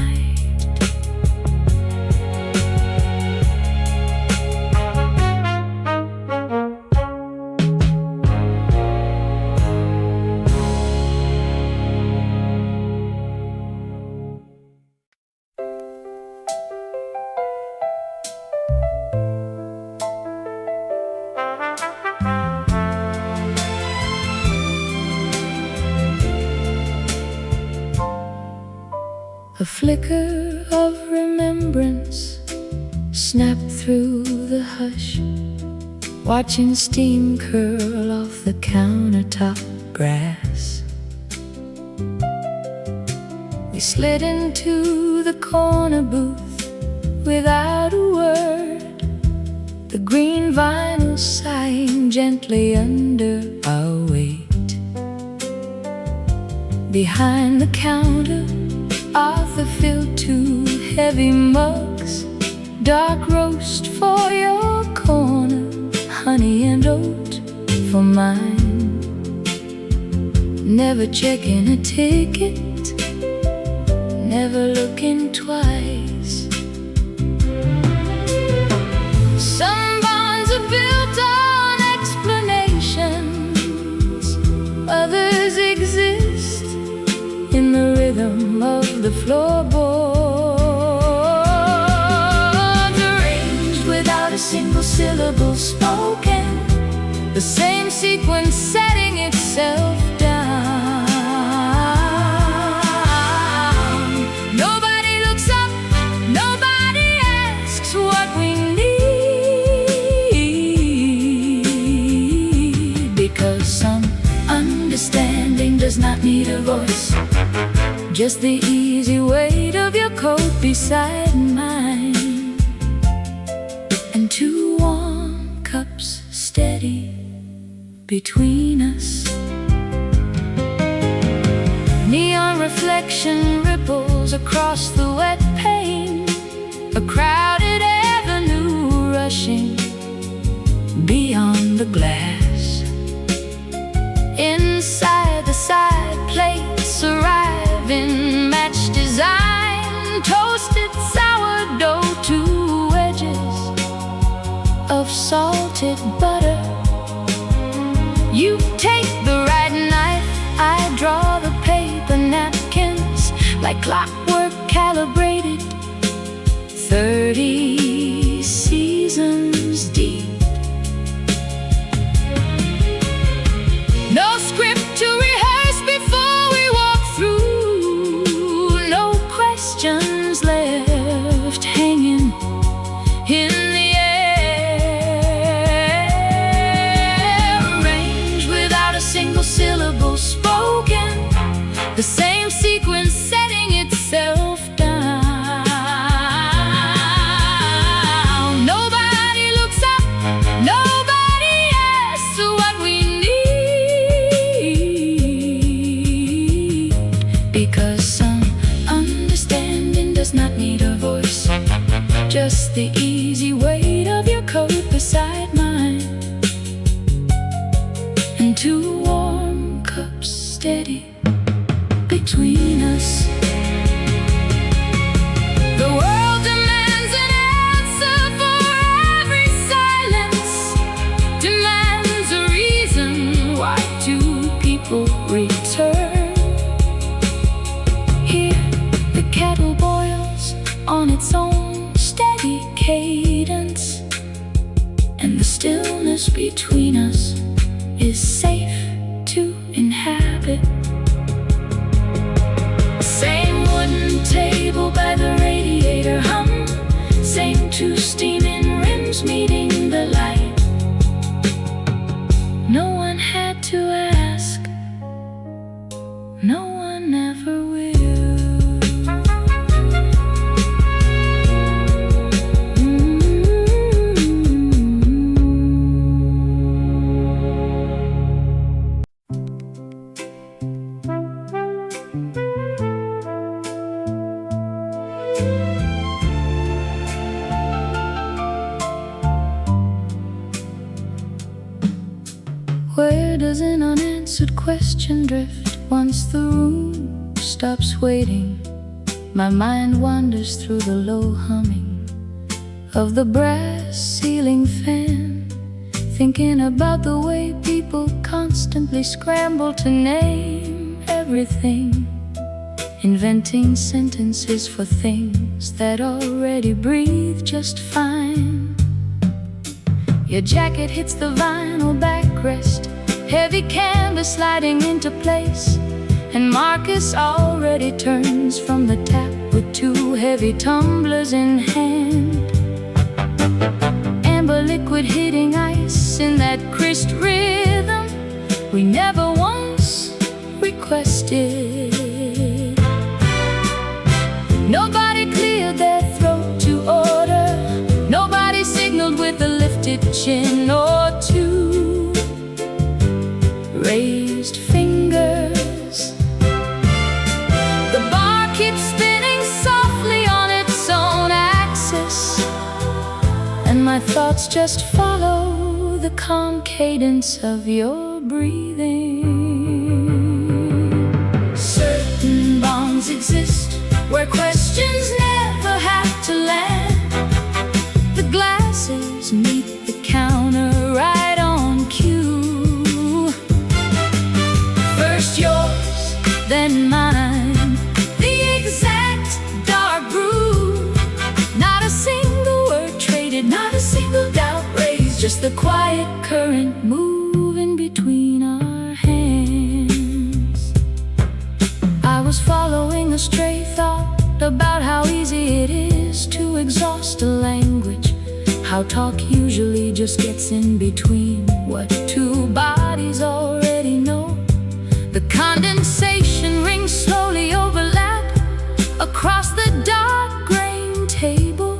A flicker of remembrance snapped through the hush, watching steam curl off the countertop grass. We slid into the corner booth without a word, the green vinyl sighing gently under our weight. Behind the counter, Arthur filled two heavy mugs, dark roast for your corner, honey and oat for mine. Never checking a ticket, never looking twice. Some bonds are built on explanations, others exist in the rhythm of the floorboards, arranged without a single syllable spoken, the same sequence setting itself down. Nobody looks up, nobody asks what we need, because some understanding does not need a voice, just the easy weight of your coat beside mine, and two warm cups steady between us. Neon reflection ripples across the wet pane, a crowded avenue rushing beyond the glass. Inside the side plates arrive in match design, toasted sourdough to wedges of salted butter. You take the right knife, I draw the paper napkins, like clockwork calibrated, 30 seasons deep. No script to rehearse before we walk through, no questions left hanging in the air, arranged without a single syllable spoken, the same sequence setting itself down. does not need a voice, just the easy weight of your coat beside mine, and two warm cups steady between us. The world demands an answer for every silence, demands a reason why two people return. Here the kettle boils on its own steady cadence, and the stillness between us is safe to inhabit. Same wooden table by the radiator hum, same two steaming rims meeting the light. No one had to ask, no one ever will. Where does an unanswered question drift once the room stops waiting? My mind wanders through the low humming of the brass ceiling fan, thinking about the way people constantly scramble to name everything, inventing sentences for things that already breathe just fine. Your jacket hits the vinyl backrest, heavy canvas sliding into place, and Marcus already turns from the tap with two heavy tumblers in hand. Amber liquid hitting ice in that crisp rhythm we never once requested. Nobody cleared their throat to order, nobody signaled with a lifted chin or two raised fingers. The bar keeps spinning softly on its own axis, and my thoughts just follow the calm cadence of your breathing. Certain bonds exist where questions never have to land. The glasses meet the counter right on cue. First yours, then mine, the exact dark groove. Not a single word traded, not a single doubt raised, just the quiet current moving between our hands. I was following a stray thought about how easy it is to exhaust a language, how talk usually just gets in between what two bodies already know. The condensation rings slowly overlap across the dark grain table,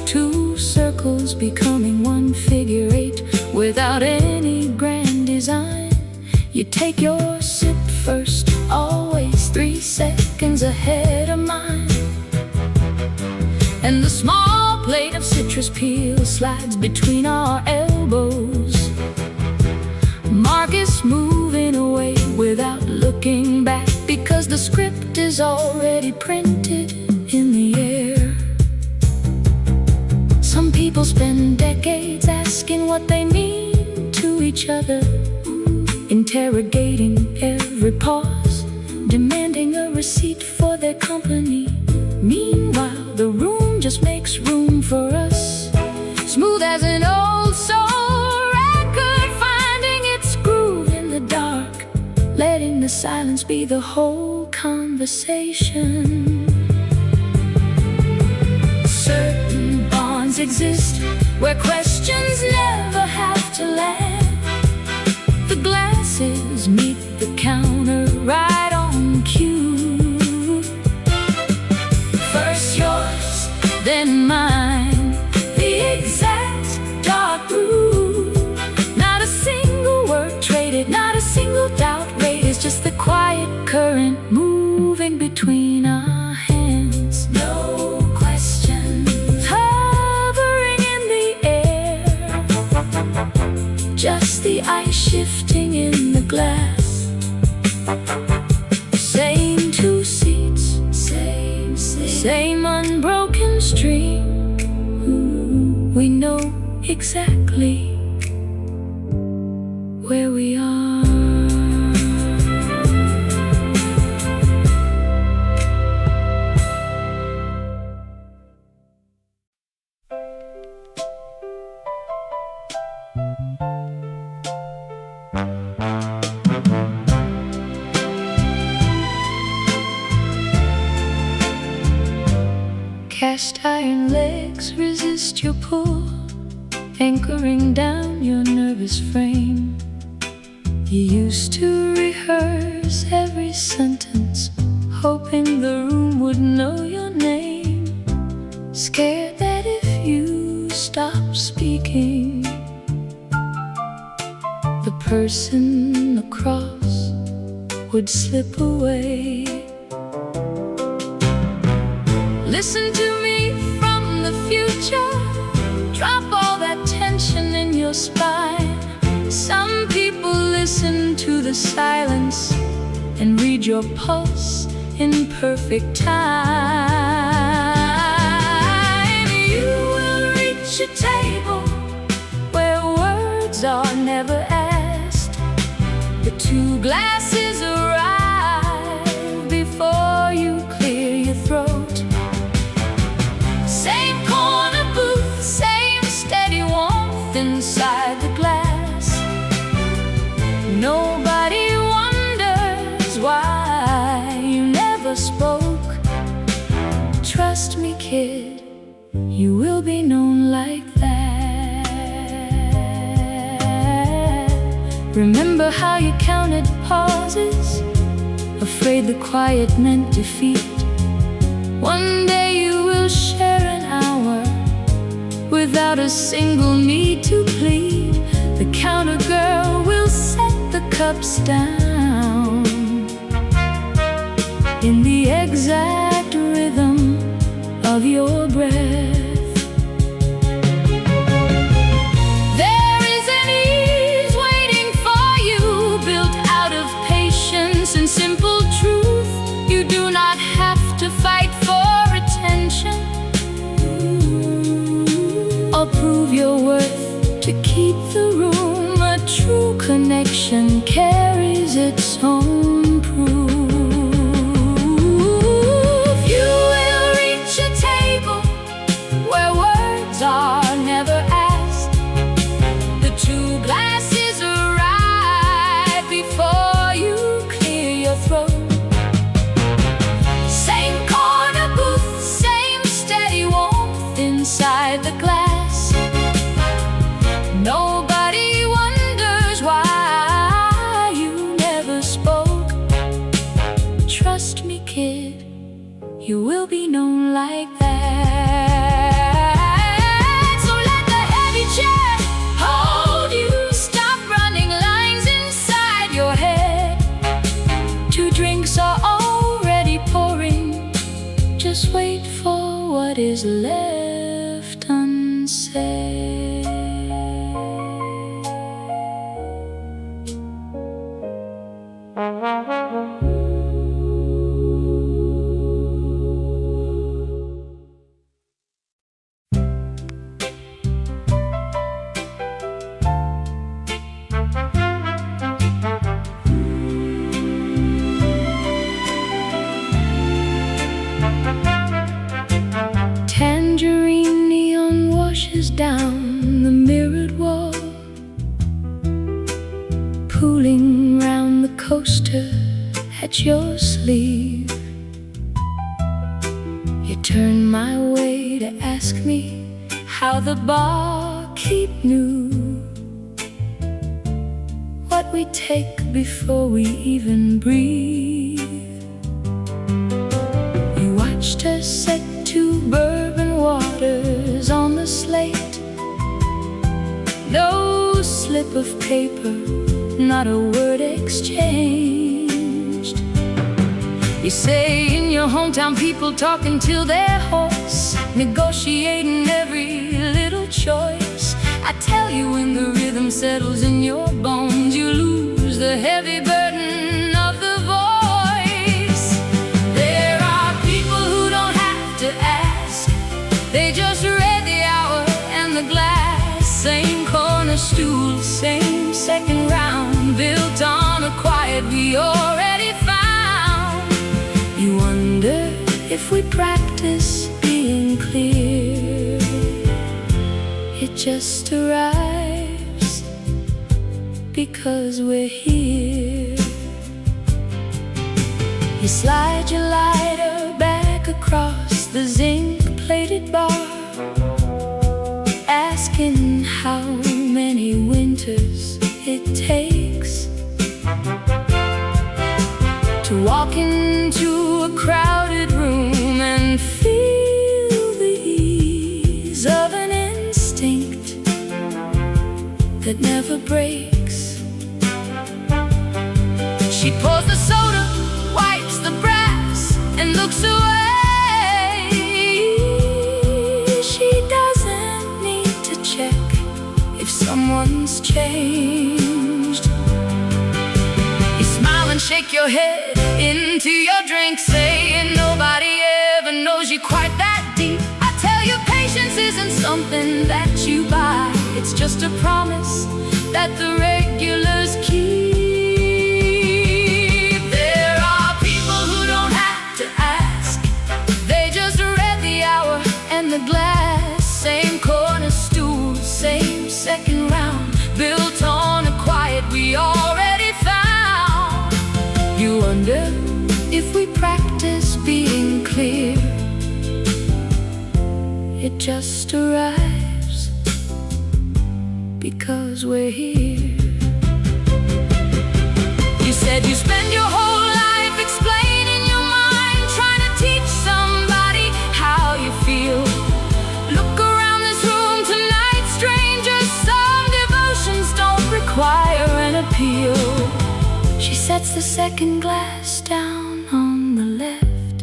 two circles becoming one figure eight without any grand design. You take your sip first, always 3 seconds ahead of mine, and the small plate of citrus peel slides between our elbows. Marcus moving away without looking back, because the script is already printed in the air. Some people spend decades asking what they mean to each other, interrogating every pause, demanding a receipt for their company. Meanwhile, the room just makes room for us, smooth as an old soul record, finding its groove in the dark, letting the silence be the whole conversation. Certain bonds exist where questions never have to land. The glasses meet the counter right on cue. First yours, then mine, the exact dark groove. Not a single word traded, not a single doubt raised, just the quiet current moving between our hands. No same unbroken stream. We know exactly where we are. Cast iron legs resist your pull, anchoring down your nervous frame. You used to rehearse every sentence, hoping the room would know your name. Scared that if you stopped speaking, the person across would slip away. Listen to me from the future. Drop all that tension in your spine. Some people listen to the silence and read your pulse in perfect time. You will reach a table where words are never asked. The two glasses arrive before you clear your throat. Inside the glass, nobody wonders why you never spoke. Trust me, kid, you will be known like that. Remember how you counted pauses, afraid the quiet meant defeat. One day you will share an hour without a single need to plead. The counter girl will set the cups down in the exact rhythm of your breath. There is an ease waiting for you, built out of patience and simple truth. You do not have to fight for attention or prove your worth to keep the room. A true connection carries its own proof. You will reach a table where words are never asked. The two glasses arrive before you clear your throat. Same corner booth, same steady warmth inside the glass. Nobody wonders why you never spoke. Trust me, kid, you will be known like that. So let the heavy chair hold you. Stop running lines inside your head. Two drinks are already pouring. Just wait for what is left unsaid. Tangerine neon washes down the mirrored wall, pooling round the coaster at your sleeve. You turn my way to ask me how the barkeep knew what we take before we even breathe. You watched us set two bourbon waters on the slate. No slip of paper, not a word exchanged. You say in your hometown people talk until they're hoarse, negotiating every little choice. I tell you when the rhythm settles in your bones, you lose the heavy burden of the voice. There are people who don't have to stool, same second round, built on a quiet we already found. You wonder if we practice being clear. It just arrives because we're here. You slide your lighter back across the zinc-plated bar, asking how many winters it takes to walk into a crowded room and feel the ease of an instinct that never breaks. She pours the soda, wipes the brass, and looks away. She doesn't need to check if someone's changed. You smile and shake your head into your drink, saying nobody ever knows you quite that deep. I tell you, patience isn't something that you buy. It's just a promise that the regulars keep. There are people who don't have to ask. They just read the hour and the glass. Same corner stool, same second round, built on a quiet we already found. You wonder if we practice being clear. It just arrives because we're here. You said you spend your whole life explaining your mind, trying to teach somebody how you feel. Look around this room tonight, strangers. Some devotions don't require an appeal. She sets the second glass down on the left,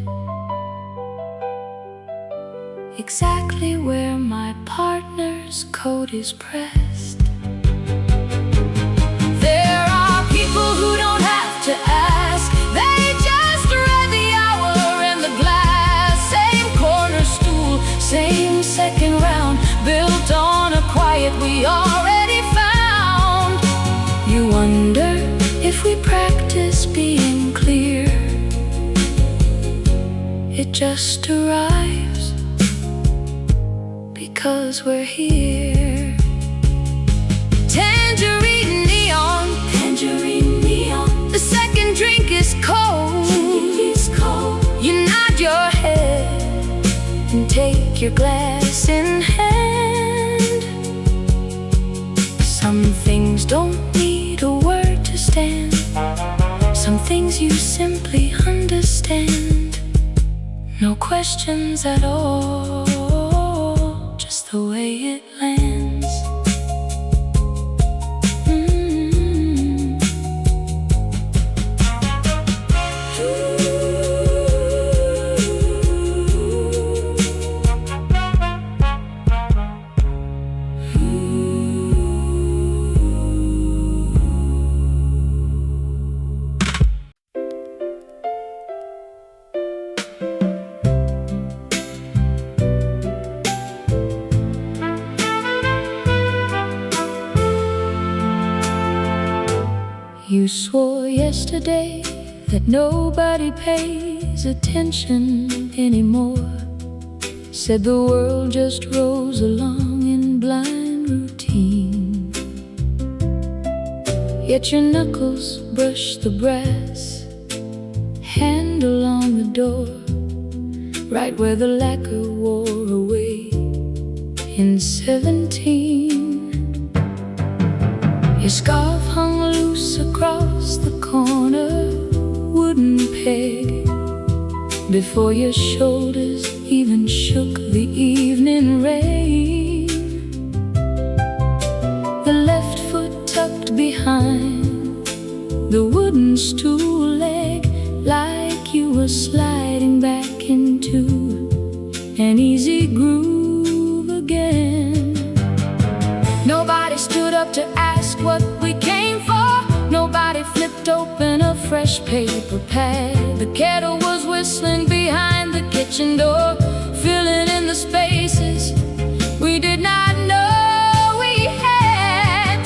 exactly where my partner's coat is pressed. There are people who don't have to ask. They just read the hour and the glass. Same corner stool, same second round, built on a quiet we already found. You wonder if we practice being clear. It just arrives because we're here. Tangerine neon, tangerine neon. The second drink is cold. You nod your head and take your glass in hand. Some things don't need a word to stand. Some things you simply understand. No questions at all, just the way it lands. You swore yesterday that nobody pays attention anymore. Said the world just rolls along in blind routine. Yet your knuckles brush the brass handle on the door, right where the lacquer wore away in 17. Your scarf hung loose across the corner wooden peg before your shoulders even shook the evening rain. The left foot tucked behind the wooden stool leg, like you were sliding back into an easy groove again. Nobody stood up to ask what we came for. Nobody flipped open a fresh paper pad. The kettle was whistling behind the kitchen door, filling in the spaces we did not know we had.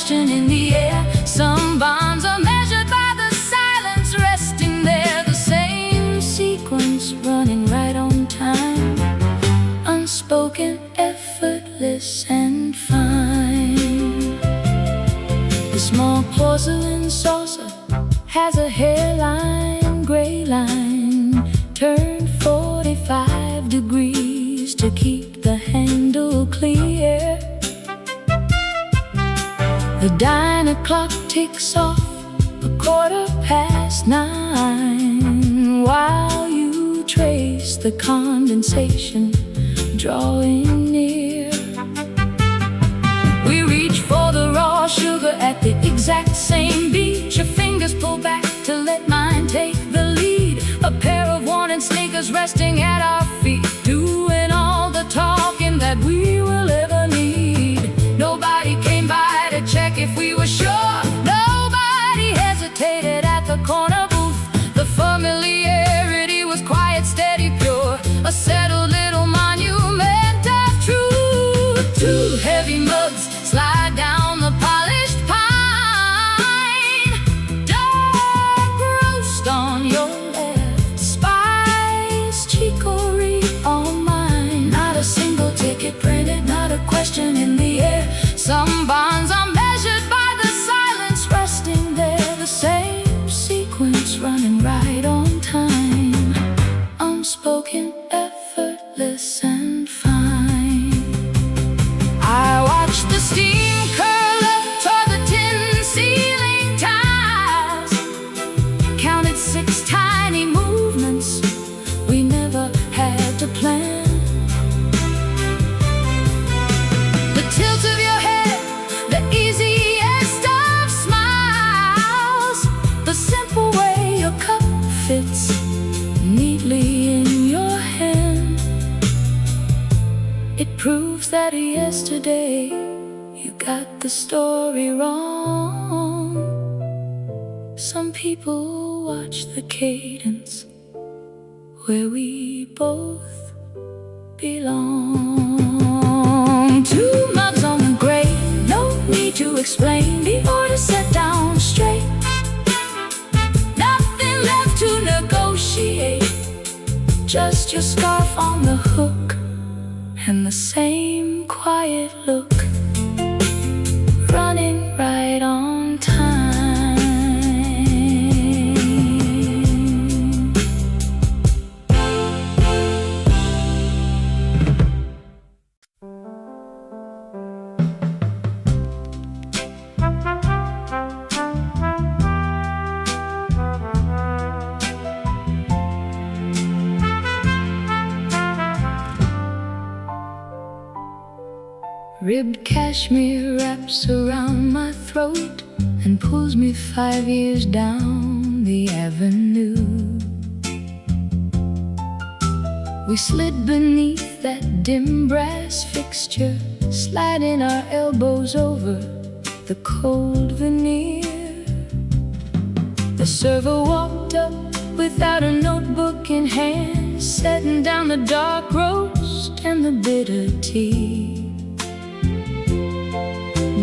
question in the air. Some bonds are measured by the silence resting there. The same sequence running right on time. Unspoken, effortless and fine. The small porcelain saucer has a hairline, gray line. Turn 45 degrees to keep the handle clear. The diner clock ticks off 9:15 while you trace the condensation drawing near. We reach for the raw sugar at the exact same beat. Your fingers pull back to let mine take the lead. A pair of worn sneakers resting at our feet, doing all the talking that we will ever need. Nobody came by to check if we were sure. Nobody hesitated at the corner booth. The familiarity was quiet, steady, pure. A settled little monument of truth. Two heavy mugs slide down the polished pine. Dark roast on your left, spice chicory on mine. Not a single ticket printed, not a question in the air. Some bonds are measured by the silence resting there. The same sequence running right on time. Unspoken, effortless and fine. I watch the steam curl up toward the tin ceiling tiles. Counted 6 tiny movements we never had to plan. The tilt of your head, the easiest of smiles. The simple way your cup fits neatly in your hand. It proves that yesterday you got the story wrong. Some people watch the cadence where we both belong. 2 mugs on the grate, no need to explain. The order set down straight. Nothing left to negotiate. Just your scarf on the hook and the same quiet look, running right on time. Ribbed cashmere wraps around my throat and pulls me 5 years down the avenue. We slid beneath that dim brass fixture, sliding our elbows over the cold veneer. The server walked up without a notebook in hand, setting down the dark roast and the bitter tea.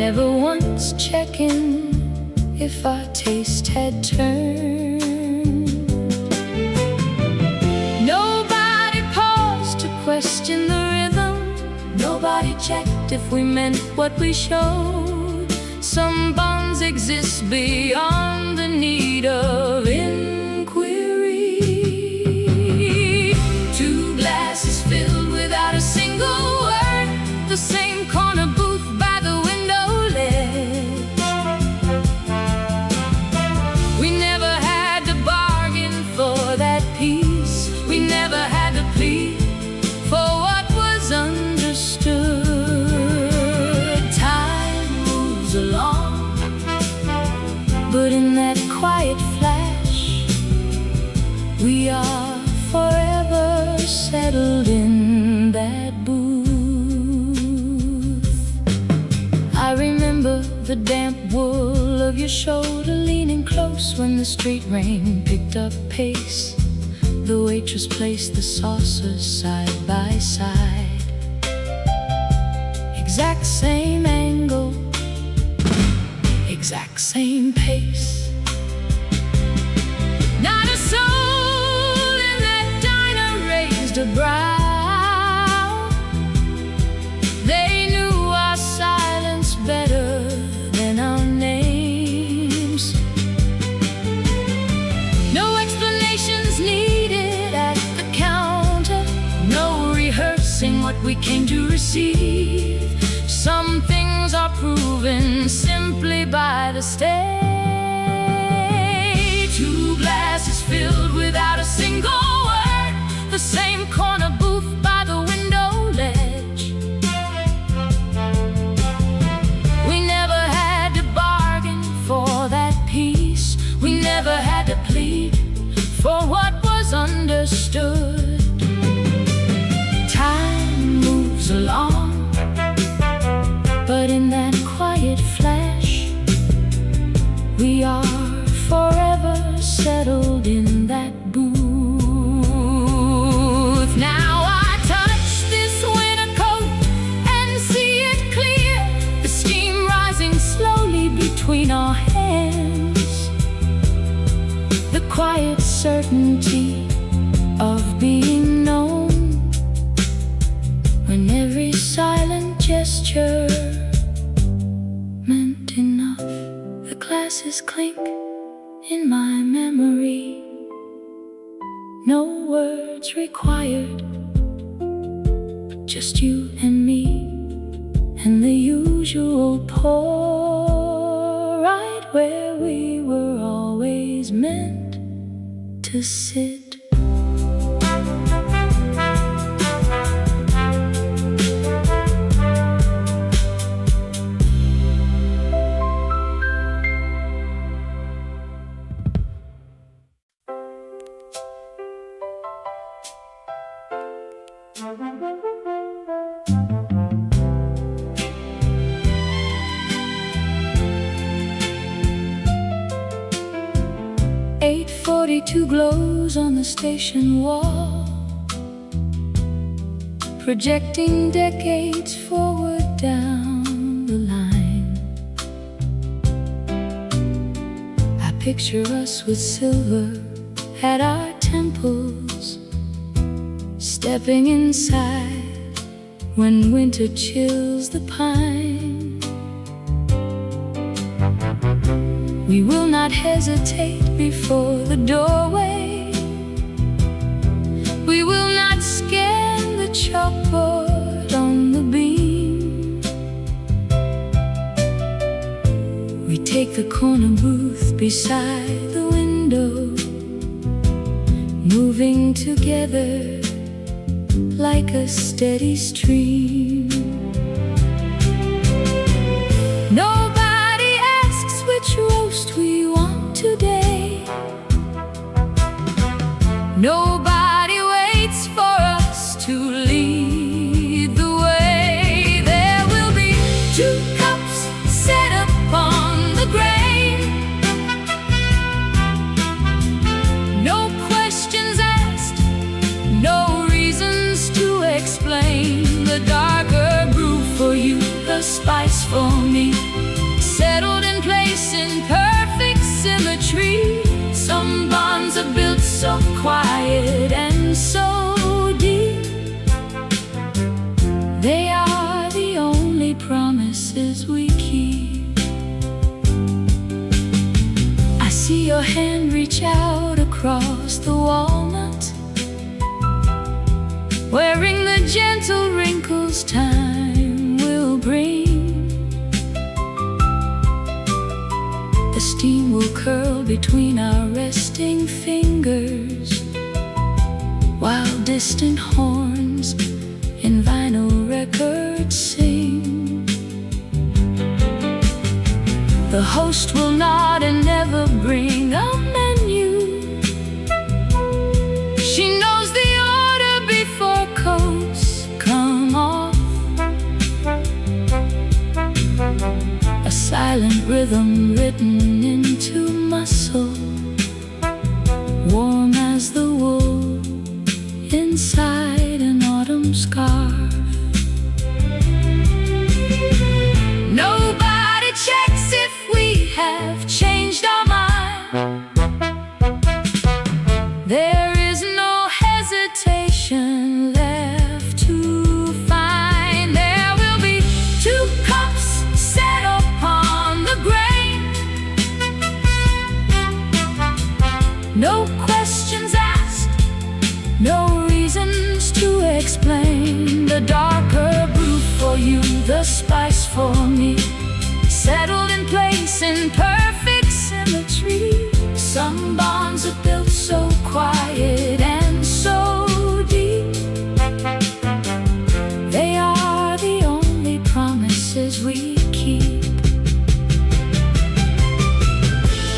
Never once checking if our taste had turned. Nobody paused to question the rhythm. Nobody checked if we meant what we showed. Some bonds exist beyond the need of inquiry. 2 glasses filled without a single word. The same corner booth by the window ledge. We never had to bargain for that peace. We never had to plead for what was understood. Time moves along, but in that quiet flash, we are forever settled in that booth. I remember the damp wool of your shoulder, leaning close when the street rain picked up pace. The waitress placed the saucers side by side, exact same angle, exact same pace. Not a soul in that diner raised a brow. They knew our silence better than our names. No explanations needed at the counter, no rehearsing what we came to receive. Some things are proven simply by the stage. Two glasses filled without a single word, the same corner booth by the window ledge. We never had to bargain for that peace. We never had to plead for what was understood. Time moves along, but in that quiet flash, we are forever settled in that booth. Now I touch this winter coat and see it clear, the steam rising slowly between our hands, the quiet certainty of being known, when every silent gesture meant enough. The glasses clink in my memory, no words required, just you and me, and the usual pour, right where we were always meant to sit. Two glows on the station wall, projecting decades forward down the line. I picture us with silver at our temples, stepping inside when winter chills the pine. We will not hesitate before the doorway. We will not scan the chalkboard on the beam. We take the corner booth beside the window, moving together like a steady stream. Nobody asks which roast we want today. Nobody waits for us to lead the way. There will be 2 cups set upon the grave, no questions asked, no reasons to explain. The darker brew for you, the spice for me, settled in place in perfect symmetry. Some bonds are built so quiet and so deep, they are the only promises we keep. I see your hand reach out across the walnut, wearing the gentle wrinkles time will bring. The steam will curl between our resting fingers, while distant horns in vinyl records sing. The host will nod and never bring a menu. She knows the order before coats come off. A silent rhythm written into muscle, warm as the wool inside an autumn scarf. Nobody checks if we explain. The darker brew for you, the spice for me, settled in place in perfect symmetry. Some bonds are built so quiet and so deep. They are the only promises we keep.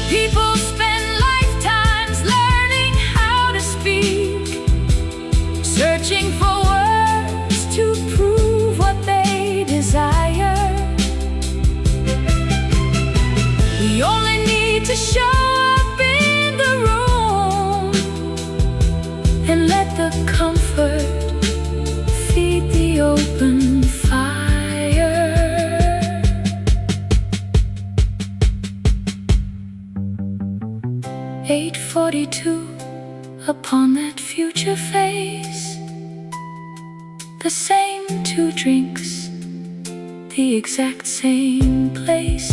People spend lifetimes learning how to speak, searching for words to prove what they desire. We only need to show up in the room and let the comfort feed the open fire. 8:42 upon that future face, the same 2 drinks, the exact same place.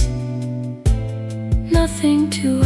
Nothing to